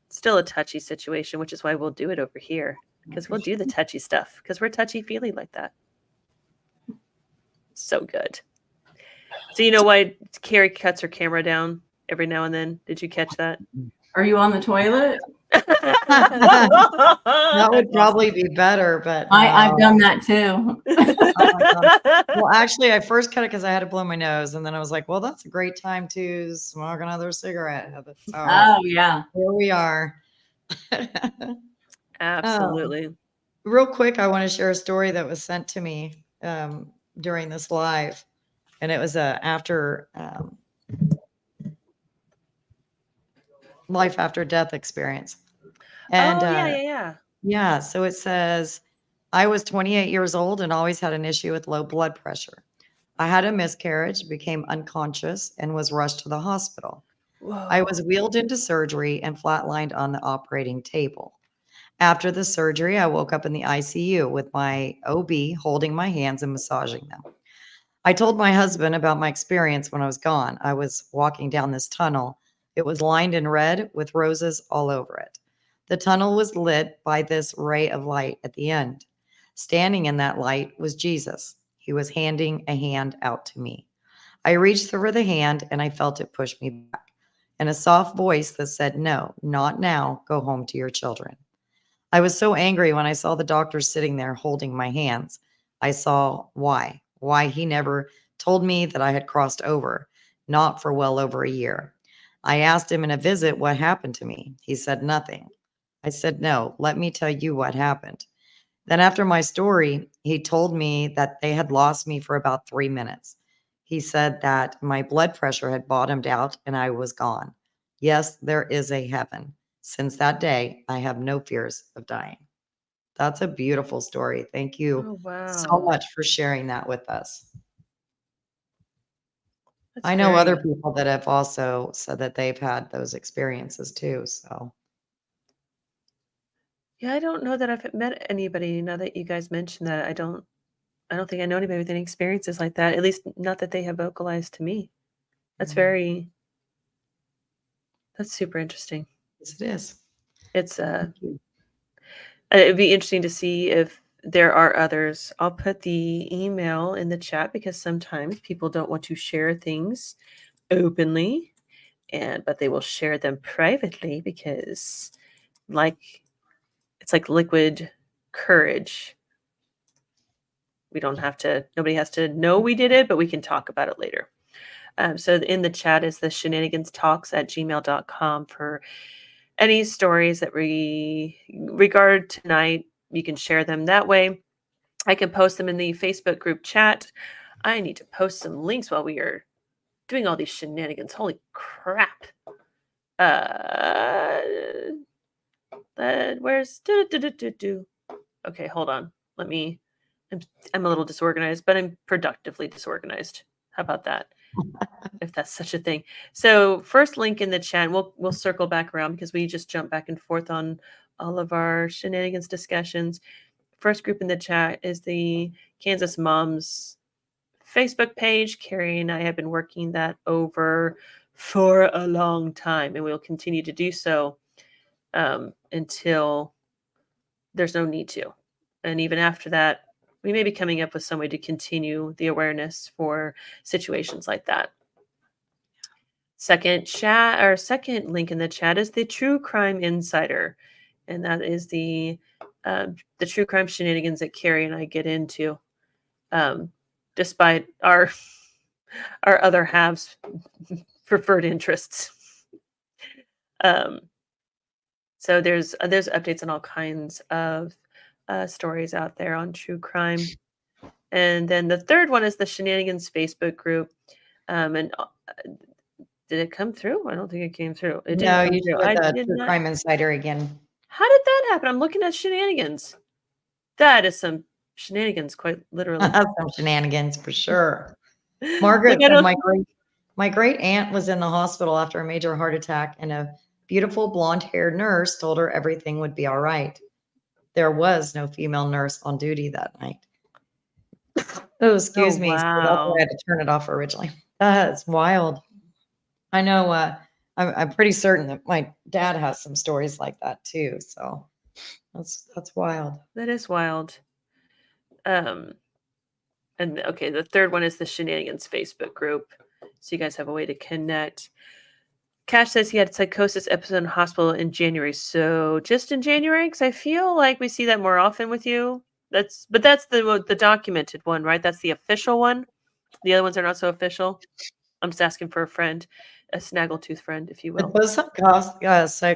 [SPEAKER 1] still a touchy situation, which is why we'll do it over here because we'll do the touchy stuff because we're touchy feely like that. So good. So you know why Carrie cuts her camera down every now and then? Did you catch that?
[SPEAKER 2] Are you on the toilet?
[SPEAKER 5] That would probably be better, but
[SPEAKER 2] I've done that too.
[SPEAKER 5] Well, actually, I first cut it because I had to blow my nose, and then I was like, "Well, that's a great time to smoke another cigarette." So
[SPEAKER 2] Oh yeah,
[SPEAKER 5] here we are.
[SPEAKER 1] Absolutely.
[SPEAKER 5] Real quick, I want to share a story that was sent to me during this live, and it was after life after death experience. And yeah. So it says, I was 28 years old and always had an issue with low blood pressure. I had a miscarriage, became unconscious, and was rushed to the hospital.
[SPEAKER 1] Whoa.
[SPEAKER 5] I was wheeled into surgery and flatlined on the operating table. After the surgery, I woke up in the ICU with my OB holding my hands and massaging them. I told my husband about my experience when I was gone. I was walking down this tunnel. It was lined in red with roses all over it. The tunnel was lit by this ray of light at the end. Standing in that light was Jesus. He was handing a hand out to me. I reached for the hand and I felt it push me back, and a soft voice that said, "No, not now. Go home to your children." I was so angry when I saw the doctor sitting there holding my hands. I saw why he never told me that I had crossed over, not for well over a year. I asked him in a visit what happened to me. He said nothing. I said, "No, let me tell you what happened." Then, after my story, he told me that they had lost me for about 3 minutes. He said that my blood pressure had bottomed out and I was gone. Yes, there is a heaven. Since that day, I have no fears of dying. That's a beautiful story. Thank you so much for sharing that with us. I know other people that have also said that they've had those experiences too. So,
[SPEAKER 1] yeah, I don't know that I've met anybody now that you guys mentioned that. I don't think I know anybody with any experiences like that. At least not that they have vocalized to me. That's that's super interesting.
[SPEAKER 5] yes, it is.
[SPEAKER 1] It's it'd be interesting to see if there are others. I'll put the email in the chat because sometimes people don't want to share things openly, but they will share them privately because it's like liquid courage. We don't have to, nobody has to know we did it, but we can talk about it later. So in the chat is the shenaniganstalks@gmail.com for any stories that regard tonight. You can share them that way. I can post them in the Facebook group chat. I need to post some links while we are doing all these shenanigans. Holy crap. Where's okay, hold on. Let me I'm a little disorganized, but I'm productively disorganized. How about that? If that's such a thing. So first link in the chat, we'll circle back around because we just jump back and forth on all of our shenanigans discussions. First group in the chat is the Kansas Moms Facebook page. Carrie and I have been working that over for a long time, and we'll continue to do so until there's no need to. And even after that, we may be coming up with some way to continue the awareness for situations like that. Second link in the chat is the True Crime Insider, and that is the true crime shenanigans that Carrie and I get into, despite our other halves' preferred interests. So there's updates on all kinds of stories out there on true crime. And then the third one is the Shenanigans Facebook group. And did it come through? I don't think it came through. It didn't
[SPEAKER 5] No,
[SPEAKER 1] come
[SPEAKER 5] you
[SPEAKER 1] through.
[SPEAKER 5] should
[SPEAKER 1] I
[SPEAKER 5] the
[SPEAKER 1] did
[SPEAKER 5] True
[SPEAKER 1] not.
[SPEAKER 5] Crime Insider again.
[SPEAKER 1] How did that happen? I'm looking at Shenanigans. That is some shenanigans, quite literally.
[SPEAKER 5] Some shenanigans for sure. Margaret
[SPEAKER 1] Like, I
[SPEAKER 5] said
[SPEAKER 1] don't-
[SPEAKER 5] my great aunt was in the hospital after a major heart attack, and a beautiful blonde-haired nurse told her everything would be all right. There was no female nurse on duty that night. Oh, excuse me. So that's
[SPEAKER 1] wow.
[SPEAKER 5] why I had to turn it off originally. That's wild. I know. I'm pretty certain that my dad has some stories like that too. So that's wild.
[SPEAKER 1] That is wild. And okay, the third one is the Shenanigans Facebook group. So you guys have a way to connect. Cash says he had a psychosis episode in hospital in January. So just in January, because I feel like we see that more often with you. That's the documented one, right? That's the official one. The other ones are not so official. I'm just asking for a friend, a snaggletooth friend, if you will.
[SPEAKER 5] But those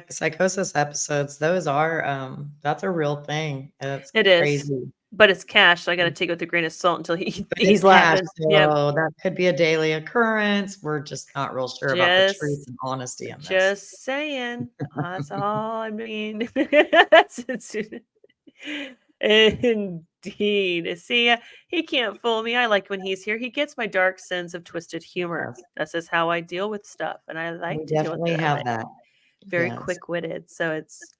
[SPEAKER 5] psychosis episodes, those are that's a real thing. It's
[SPEAKER 1] It is,
[SPEAKER 5] crazy.
[SPEAKER 1] but it's Cash, so I got to take it with a grain of salt until he's
[SPEAKER 5] But it's cash,
[SPEAKER 1] laughing. Yeah,
[SPEAKER 5] so that could be a daily occurrence. We're just not real sure about the truth and honesty in this.
[SPEAKER 1] Just saying. That's all I mean. That's it. Indeed. See, he can't fool me. I like when he's here. He gets my dark sense of twisted humor.
[SPEAKER 5] Yes.
[SPEAKER 1] That's just how I deal with stuff, and I like
[SPEAKER 5] We
[SPEAKER 1] to deal with
[SPEAKER 5] definitely
[SPEAKER 1] it.
[SPEAKER 5] have that.
[SPEAKER 1] Very
[SPEAKER 5] Yes.
[SPEAKER 1] quick-witted. So it's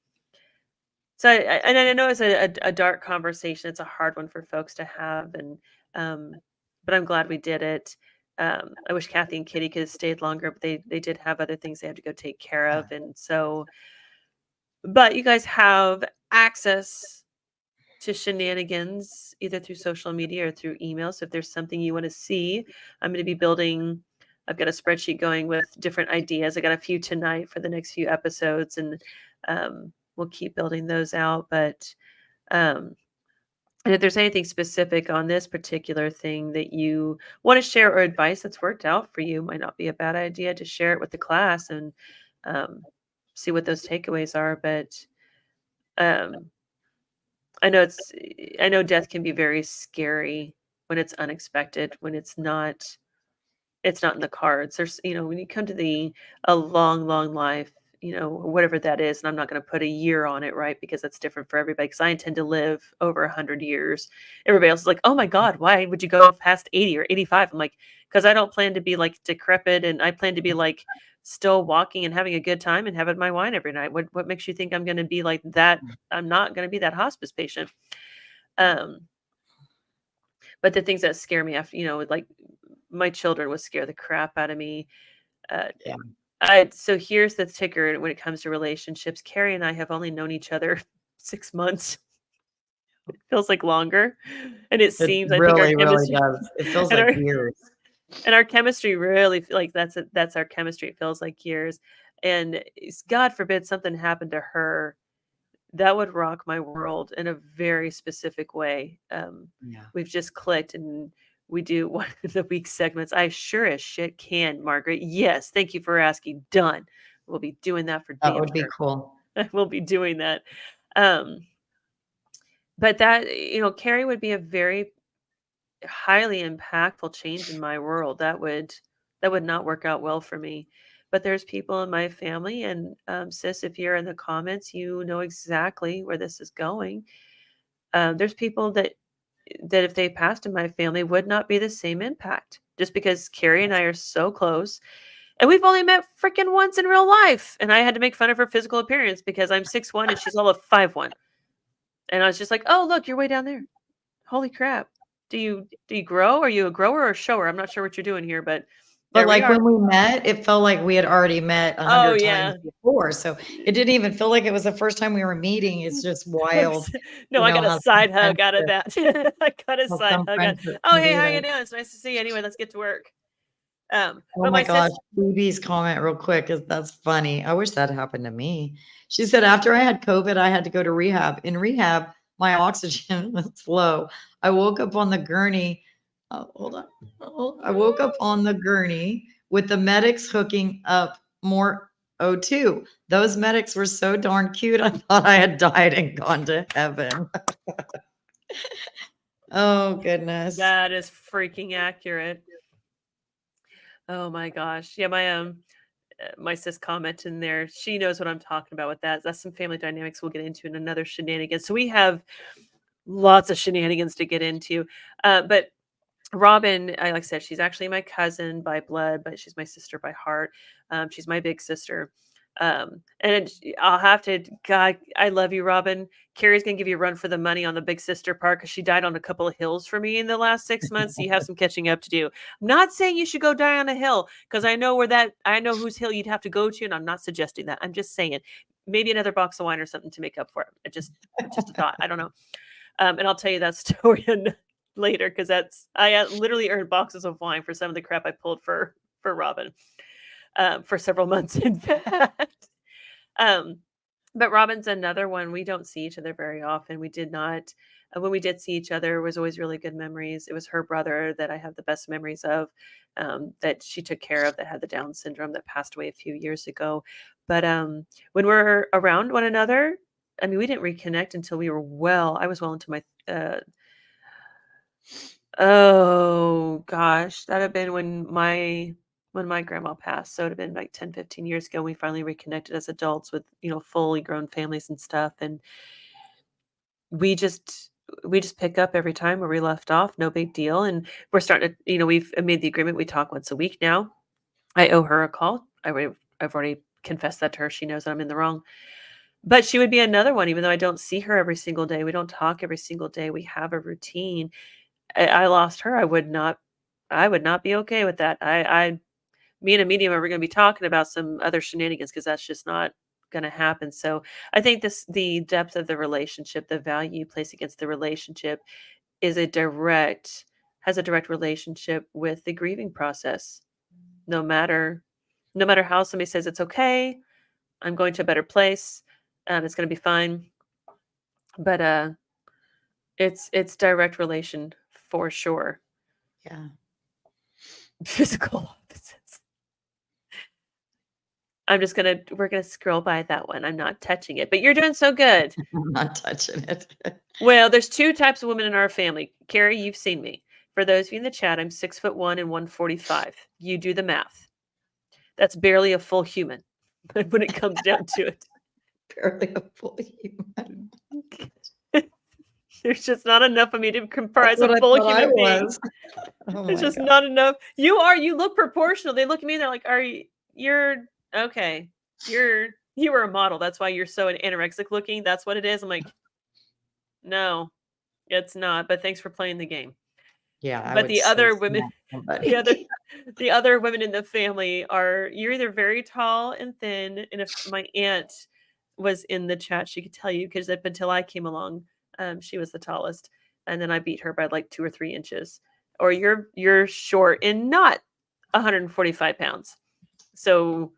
[SPEAKER 1] and I know it's a dark conversation. It's a hard one for folks to have, and but I'm glad we did it. I wish Kathy and Kitty could have stayed longer, but they did have other things they had to go take care of, and so. But you guys have access to Shenanigans either through social media or through email. So if there's something you want to see, I'm going to be building. I've got a spreadsheet going with different ideas. I got a few tonight for the next few episodes, and we'll keep building those out. But and if there's anything specific on this particular thing that you want to share or advice that's worked out for you, might not be a bad idea to share it with the class and see what those takeaways are. But I know death can be very scary when it's unexpected, when it's not in the cards. There's, when you come to a long, long life, whatever that is, and I'm not going to put a year on it, right? Because that's different for everybody. Because I intend to live over 100 years. Everybody else is like, "Oh my God, why would you go past 80 or 85?" I'm like, because I don't plan to be like decrepit, and I plan to be like still walking and having a good time and having my wine every night. What makes you think I'm going to be like that? I'm not going to be that hospice patient. But the things that scare me after, like my children would scare the crap out of me. So here's the ticker when it comes to relationships. Carrie and I have only known each other 6 months. It feels like longer. And it seems, I think our
[SPEAKER 5] really
[SPEAKER 1] chemistry,
[SPEAKER 5] does. It feels
[SPEAKER 1] and
[SPEAKER 5] like
[SPEAKER 1] our,
[SPEAKER 5] years.
[SPEAKER 1] and our chemistry really, like that's our chemistry. It feels like years. And God forbid something happened to her, that would rock my world in a very specific way. We've just clicked, and we do one of the week segments. I sure as shit can, Margaret. Yes, thank you for asking. Done. We'll be doing that for
[SPEAKER 5] That
[SPEAKER 1] damn
[SPEAKER 5] would be
[SPEAKER 1] sure.
[SPEAKER 5] cool.
[SPEAKER 1] We'll be doing that. But that, Carrie would be a very highly impactful change in my world. That would not work out well for me. But there's people in my family, and sis, if you're in the comments, you know exactly where this is going. There's people that that if they passed in my family would not be the same impact, just because Carrie and I are so close. And we've only met freaking once in real life. And I had to make fun of her physical appearance because I'm 6'1" and she's all of 5'1". And I was just like, oh, look, you're way down there. Holy crap. Do you grow? Are you a grower or a shower? I'm not sure what you're doing here, but there we
[SPEAKER 5] like
[SPEAKER 1] are.
[SPEAKER 5] when we met, it felt like we had already met 100 times before. So it didn't even feel like it was the first time we were meeting. It's just wild.
[SPEAKER 1] No, I got a
[SPEAKER 5] how
[SPEAKER 1] side
[SPEAKER 5] some
[SPEAKER 1] hug out of
[SPEAKER 5] friendships-
[SPEAKER 1] that. I got a
[SPEAKER 5] how
[SPEAKER 1] side
[SPEAKER 5] some
[SPEAKER 1] hug.
[SPEAKER 5] friendships
[SPEAKER 1] Oh,
[SPEAKER 5] can
[SPEAKER 1] hey,
[SPEAKER 5] do
[SPEAKER 1] how you
[SPEAKER 5] that.
[SPEAKER 1] doing? It's nice to see you. Anyway, let's get to work.
[SPEAKER 5] Oh
[SPEAKER 1] But
[SPEAKER 5] my
[SPEAKER 1] my
[SPEAKER 5] gosh,
[SPEAKER 1] sister,
[SPEAKER 5] Phoebe's comment real quick is that's funny. I wish that happened to me. She said after I had COVID, I had to go to rehab. In rehab, my oxygen was low. I woke up on the gurney. Oh, hold on. Oh, I woke up on the gurney with the medics hooking up more O2. Those medics were so darn cute. I thought I had died and gone to heaven. Oh goodness.
[SPEAKER 1] that is freaking accurate. Oh my gosh. Yeah, my sis comment in there. She knows what I'm talking about with that. That's some family dynamics we'll get into in another shenanigans. So we have lots of shenanigans to get into. But Robin, like I said, she's actually my cousin by blood, but she's my sister by heart. She's my big sister. And I'll have to, God, I love you, Robin. Carrie's going to give you a run for the money on the big sister part because she died on a couple of hills for me in the last 6 months. So you have some catching up to do. I'm not saying you should go die on a hill because I know I know whose hill you'd have to go to. And I'm not suggesting that. I'm just saying maybe another box of wine or something to make up for it. Just a thought. I don't know. And I'll tell you that story later because I literally earned boxes of wine for some of the crap I pulled for Robin for several months, in fact. But Robin's another one. We don't see each other very often. We did not. When we did see each other, it was always really good memories. It was her brother that I have the best memories of, that she took care of, that had the Down syndrome, that passed away a few years ago. But when we're around one another, I mean, we didn't reconnect until I was well into my, oh gosh, that'd have been when my grandma passed. So it'd have been like 10, 15 years ago. We finally reconnected as adults with, fully grown families and stuff. And we just pick up every time where we left off. No big deal. And we're starting to, we've made the agreement. We talk once a week now. I owe her a call. I've already confessed that to her. She knows that I'm in the wrong. But she would be another one, even though I don't see her every single day. We don't talk every single day. We have a routine. I lost her. I would not be okay with that. Me and a medium are going to be talking about some other shenanigans because that's just not going to happen. So I think the depth of the relationship, the value you place against the relationship has a direct relationship with the grieving process. No matter how somebody says it's okay, I'm going to a better place. It's going to be fine. But it's direct relation for sure.
[SPEAKER 5] Yeah.
[SPEAKER 1] Physical opposites. We're gonna scroll by that one. I'm not touching it, but you're doing so good.
[SPEAKER 5] I'm not touching it.
[SPEAKER 1] Well, there's two types of women in our family. Carrie, you've seen me. For those of you in the chat, I'm 6'1" and 145. You do the math. That's barely a full human when it comes down to it.
[SPEAKER 5] Barely a full human.
[SPEAKER 1] There's just not enough of me to comprise
[SPEAKER 5] That's
[SPEAKER 1] a
[SPEAKER 5] what I
[SPEAKER 1] full
[SPEAKER 5] thought
[SPEAKER 1] human
[SPEAKER 5] I
[SPEAKER 1] being.
[SPEAKER 5] was. Oh
[SPEAKER 1] It's
[SPEAKER 5] my
[SPEAKER 1] just
[SPEAKER 5] God.
[SPEAKER 1] not enough. You look proportional. They look at me and they're like, you're okay. You were a model. That's why you're so anorexic looking. That's what it is. I'm like, no, it's not. But thanks for playing the game.
[SPEAKER 5] Yeah, I
[SPEAKER 1] But
[SPEAKER 5] would
[SPEAKER 1] the
[SPEAKER 5] so
[SPEAKER 1] other
[SPEAKER 5] smack
[SPEAKER 1] women,
[SPEAKER 5] somebody.
[SPEAKER 1] the other women in the family you're either very tall and thin. And if my aunt was in the chat, she could tell you because up until I came along, she was the tallest, and then I beat her by like 2 or 3 inches. Or you're short and not 145 pounds. So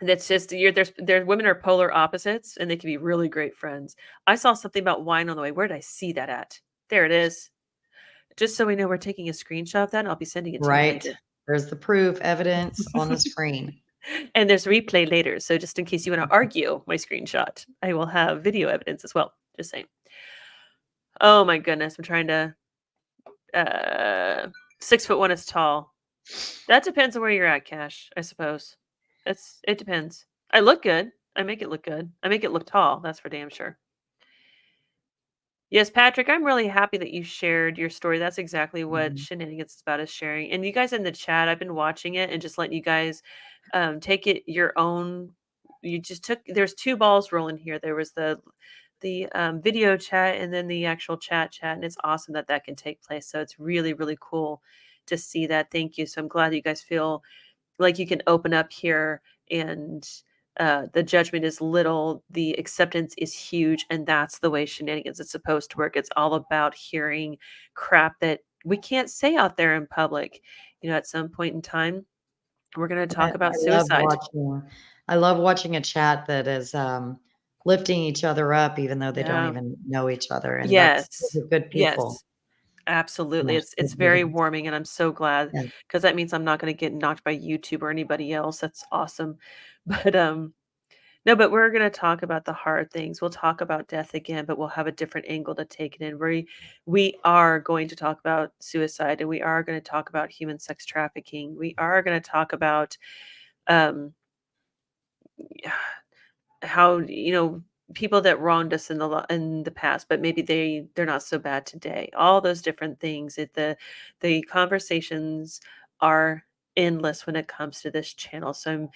[SPEAKER 1] that's just there's women are polar opposites and they can be really great friends. I saw something about wine on the way. Where did I see that at? There it is. Just so we know, we're taking a screenshot of that and I'll be sending it to you
[SPEAKER 5] Right.
[SPEAKER 1] later.
[SPEAKER 5] There's the proof, evidence on the screen.
[SPEAKER 1] And there's replay later. So just in case you want to argue my screenshot, I will have video evidence as well. Just saying. Oh my goodness. I'm trying to 6'1" is tall. That depends on where you're at, Cash, I suppose. It depends. I look good. I make it look good. I make it look tall. That's for damn sure. Yes, Patrick, I'm really happy that you shared your story. That's exactly what
[SPEAKER 5] Mhm.
[SPEAKER 1] Shenanigans is about, is sharing. And you guys in the chat, I've been watching it and just letting you guys take it your own. You just took, there's two balls rolling here. There was the video chat and then the actual chat, and it's awesome that that can take place. So it's really, really cool to see that. Thank you. So I'm glad that you guys feel like you can open up here, and the judgment is little, the acceptance is huge, and that's the way Shenanigans is supposed to work. It's all about hearing crap that we can't say out there in public. At some point in time, we're going to
[SPEAKER 5] I
[SPEAKER 1] talk about
[SPEAKER 5] love
[SPEAKER 1] suicide.
[SPEAKER 5] watching I love watching a chat that is, lifting each other up even though they don't
[SPEAKER 1] Yeah.
[SPEAKER 5] even know each other, and those
[SPEAKER 1] Yes.
[SPEAKER 5] are good people.
[SPEAKER 1] Yes. Absolutely.
[SPEAKER 5] Yeah,
[SPEAKER 1] It's
[SPEAKER 5] good
[SPEAKER 1] very
[SPEAKER 5] meetings.
[SPEAKER 1] warming, and I'm so glad,
[SPEAKER 5] Yeah,
[SPEAKER 1] because that means I'm not going to get knocked by YouTube or anybody else. That's awesome. But no, but we're going to talk about the hard things. We'll talk about death again, but we'll have a different angle to take it in. We are going to talk about suicide, and we are going to talk about human sex trafficking. We are going to talk about um, how people that wronged us in the past, but maybe they're not so bad today. All those different things. The conversations are endless when it comes to this channel. So I'm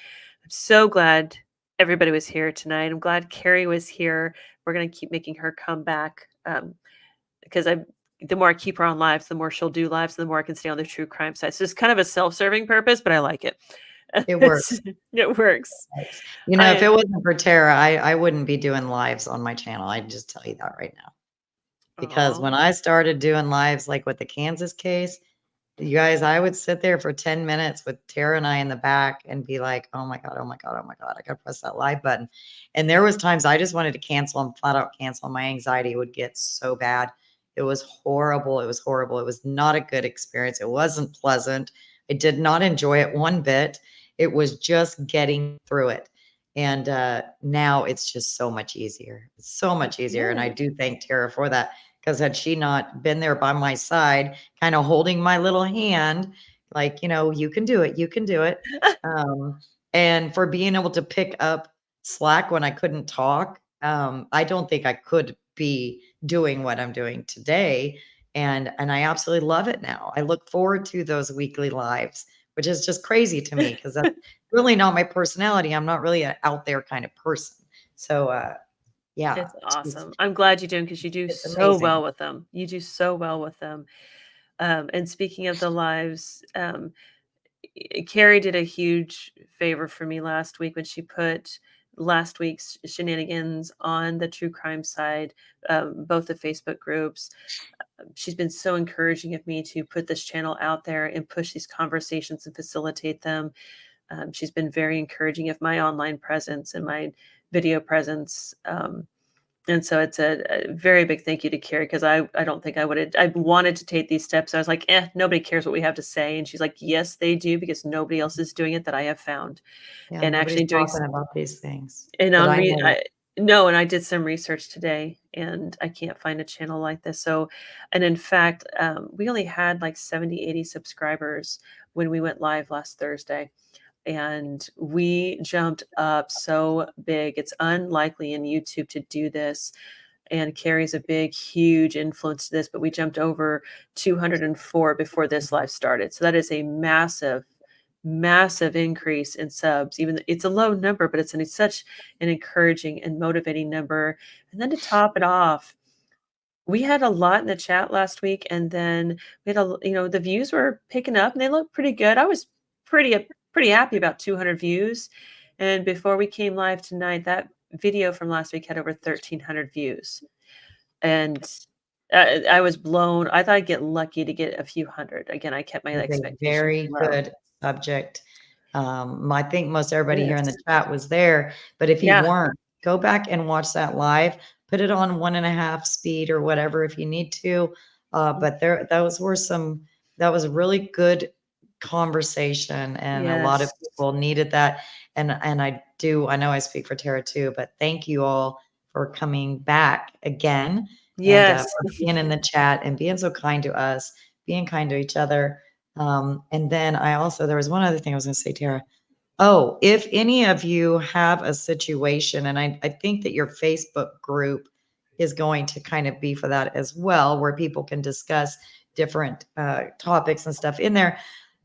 [SPEAKER 1] so glad everybody was here tonight. I'm glad Carrie was here. We're gonna keep making her come back, because the more I keep her on lives, the more she'll do lives, the more I can stay on the true crime side. So it's kind of a self-serving purpose, but I like it.
[SPEAKER 5] it works.
[SPEAKER 1] It works.
[SPEAKER 5] If it
[SPEAKER 1] I
[SPEAKER 5] wasn't for Tara, I wouldn't be doing lives on my channel. I just tell you that right now. Because
[SPEAKER 1] Aw.
[SPEAKER 5] when I started doing lives, like with the Kansas case, you guys, I would sit there for 10 minutes with Tara and I in the back and be like, oh my God, oh my God, oh my God, I gotta press that live button. And there was times I just wanted to cancel and flat out cancel. My anxiety would get so bad. It was horrible. It was horrible. It was not a good experience. It wasn't pleasant. I did not enjoy it one bit. It was just getting through it. And now it's just so much easier. It's so much easier. And I
[SPEAKER 1] Yeah.
[SPEAKER 5] do thank Tara for that, because had she not been there by my side, kind of holding my little hand, like, you can do it, you can do it. And for being able to pick up slack when I couldn't talk, I don't think I could be doing what I'm doing today. And I absolutely love it now. I look forward to those weekly lives, which is just crazy to me because that's really not my personality. I'm not really an out there kind of person. So yeah,
[SPEAKER 1] It's awesome. I'm glad you do, because you do
[SPEAKER 5] it's
[SPEAKER 1] so well
[SPEAKER 5] amazing.
[SPEAKER 1] with them. You do so well with them. And speaking of the lives, Carrie did a huge favor for me last week when she put last week's Shenanigans on the true crime side, both the Facebook groups. She's been so encouraging of me to put this channel out there and push these conversations and facilitate them. She's been very encouraging of my online presence and my video presence. And so it's a very big thank you to Carrie, because I don't think I would have. I wanted to take these steps. I was like, nobody cares what we have to say. And she's like, yes, they do, because nobody else is doing it that I have found.
[SPEAKER 5] Yeah,
[SPEAKER 1] And
[SPEAKER 5] nobody's
[SPEAKER 1] actually
[SPEAKER 5] talking about these things,
[SPEAKER 1] and
[SPEAKER 5] but
[SPEAKER 1] on
[SPEAKER 5] I know.
[SPEAKER 1] no, and I did some research today, and I can't find a channel like this. So, and in fact, we only had like 70, 80 subscribers when we went live last Thursday, and we jumped up so big. It's unlikely in YouTube to do this, and Carrie's a big, huge influence to this, but we jumped over 204 before this live started. So that is a massive, massive increase in subs. Even it's a low number, but it's such an encouraging and motivating number. And then to top it off, we had a lot in the chat last week, and then we had the views were picking up and they looked pretty good. I was pretty happy about 200 views. And before we came live tonight, that video from last week had over 1,300 views. And I was blown. I thought I'd get lucky to get a few hundred. Again, I kept my
[SPEAKER 5] It's a
[SPEAKER 1] expectations
[SPEAKER 5] very
[SPEAKER 1] low.
[SPEAKER 5] good subject. I think most everybody here in the
[SPEAKER 1] Yes.
[SPEAKER 5] chat was there, but if you
[SPEAKER 1] Yeah.
[SPEAKER 5] weren't, go back and watch that live. Put it on 1.5 speed or whatever if you need to. But that was a really good conversation, and a lot of
[SPEAKER 1] Yes.
[SPEAKER 5] people needed that. And I know I speak for Tara too, but thank you all for coming back again, and
[SPEAKER 1] Yes.
[SPEAKER 5] for being in the chat and being so kind to us, being kind to each other. And then there was one other thing I was going to say, Tara. Oh, if any of you have a situation, and I think that your Facebook group is going to kind of be for that as well, where people can discuss different topics and stuff in there.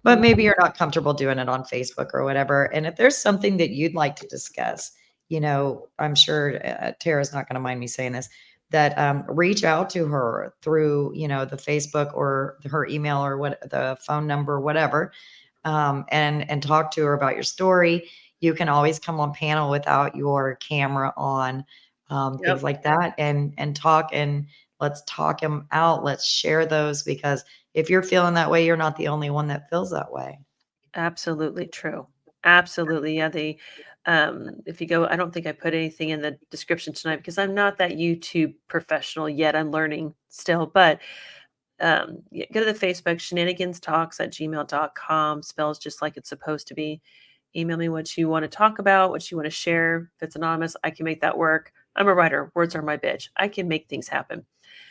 [SPEAKER 5] But maybe you're not comfortable doing it on Facebook or whatever. And if there's something that you'd like to discuss, I'm sure Tara's not going to mind me saying this, that reach out to her through, the Facebook or her email or what the phone number, whatever, and talk to her about your story. You can always come on panel without your camera on, things like that, and talk, and let's talk them out. Let's share those, because if you're feeling that way, you're not the only one that feels that way.
[SPEAKER 1] Absolutely true. Absolutely. Yeah. If you go, I don't think I put anything in the description tonight because I'm not that YouTube professional yet. I'm learning still, but yeah, go to the Facebook shenaniganstalks@gmail.com, spells just like it's supposed to be. Email me what you want to talk about, what you want to share. If it's anonymous, I can make that work. I'm a writer. Words are my bitch. I can make things happen.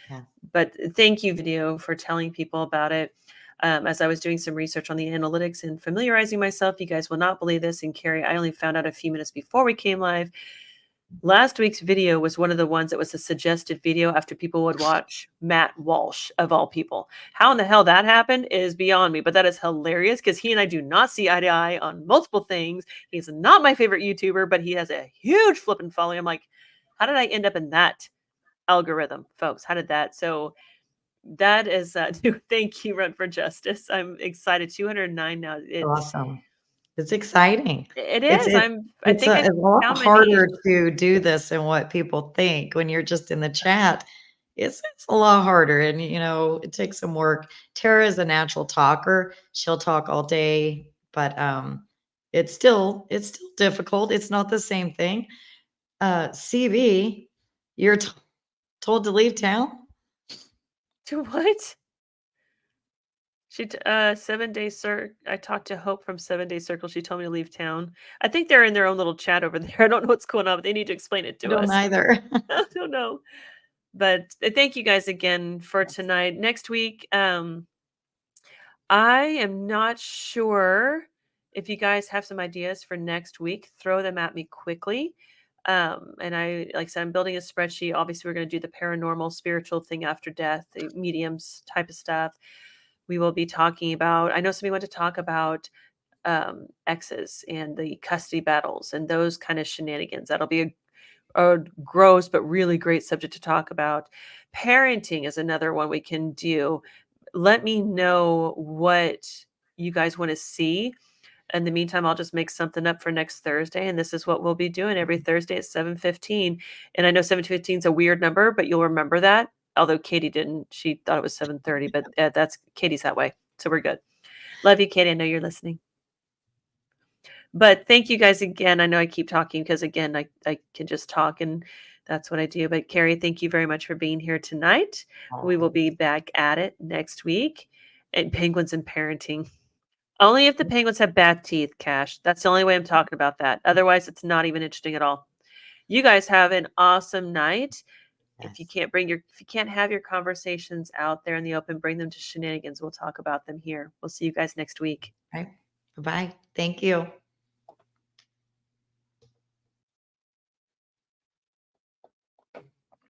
[SPEAKER 5] Yeah.
[SPEAKER 1] But thank you, video, for telling people about it. As I was doing some research on the analytics and familiarizing myself, you guys will not believe this. And Carrie, I only found out a few minutes before we came live. Last week's video was one of the ones that was a suggested video after people would watch Matt Walsh, of all people. How in the hell that happened is beyond me, but that is hilarious because he and I do not see eye to eye on multiple things. He's not my favorite YouTuber, but he has a huge flipping following. I'm like, how did I end up in that algorithm, folks? How did that? So that is, thank you, Run for Justice. I'm excited. 209 now.
[SPEAKER 5] Awesome. It's exciting.
[SPEAKER 1] It
[SPEAKER 5] It's
[SPEAKER 1] is.
[SPEAKER 5] it,
[SPEAKER 1] I think
[SPEAKER 5] it's a lot
[SPEAKER 1] how many?
[SPEAKER 5] harder to do this than what people think when you're just in the chat. It's a lot harder, and it takes some work. Tara is a natural talker. She'll talk all day, but it's still difficult. It's not the same thing. CB, you're told to leave town?
[SPEAKER 1] To what? 7 Day Circle. I talked to Hope from 7 Day Circle. She told me to leave town. I think they're in their own little chat over there. I don't know what's going on, but they need to explain it
[SPEAKER 5] I
[SPEAKER 1] to
[SPEAKER 5] don't
[SPEAKER 1] us.
[SPEAKER 5] either.
[SPEAKER 1] I don't know. But thank you guys again for tonight. Next week, I am not sure if you guys have some ideas for next week. Throw them at me quickly. And like I said, I'm building a spreadsheet. Obviously, we're going to do the paranormal, spiritual thing after death, the mediums type of stuff. We will be talking about, I know somebody wanted to talk about exes and the custody battles and those kind of shenanigans. That'll be a gross but really great subject to talk about. Parenting is another one we can do. Let me know what you guys want to see. In the meantime, I'll just make something up for next Thursday, and this is what we'll be doing every Thursday at 7:15. And I know 7:15 is a weird number, but you'll remember that. Although Katie didn't, she thought it was 7:30, but that's Katie's that way, so we're good. Love you, Katie. I know you're listening. But thank you guys again. I know I keep talking because again, I can just talk and that's what I do. But Carrie, thank you very much for being here tonight. We will be back at it next week. And penguins and parenting. Only if the penguins have bad teeth, Cash. That's the only way I'm talking about that. Otherwise, it's not even interesting at all. You guys have an awesome night. If you can't have your conversations out there in the open, bring them to Shenanigans. We'll talk about them here. We'll see you guys next week.
[SPEAKER 5] Right. Bye-bye. Thank you.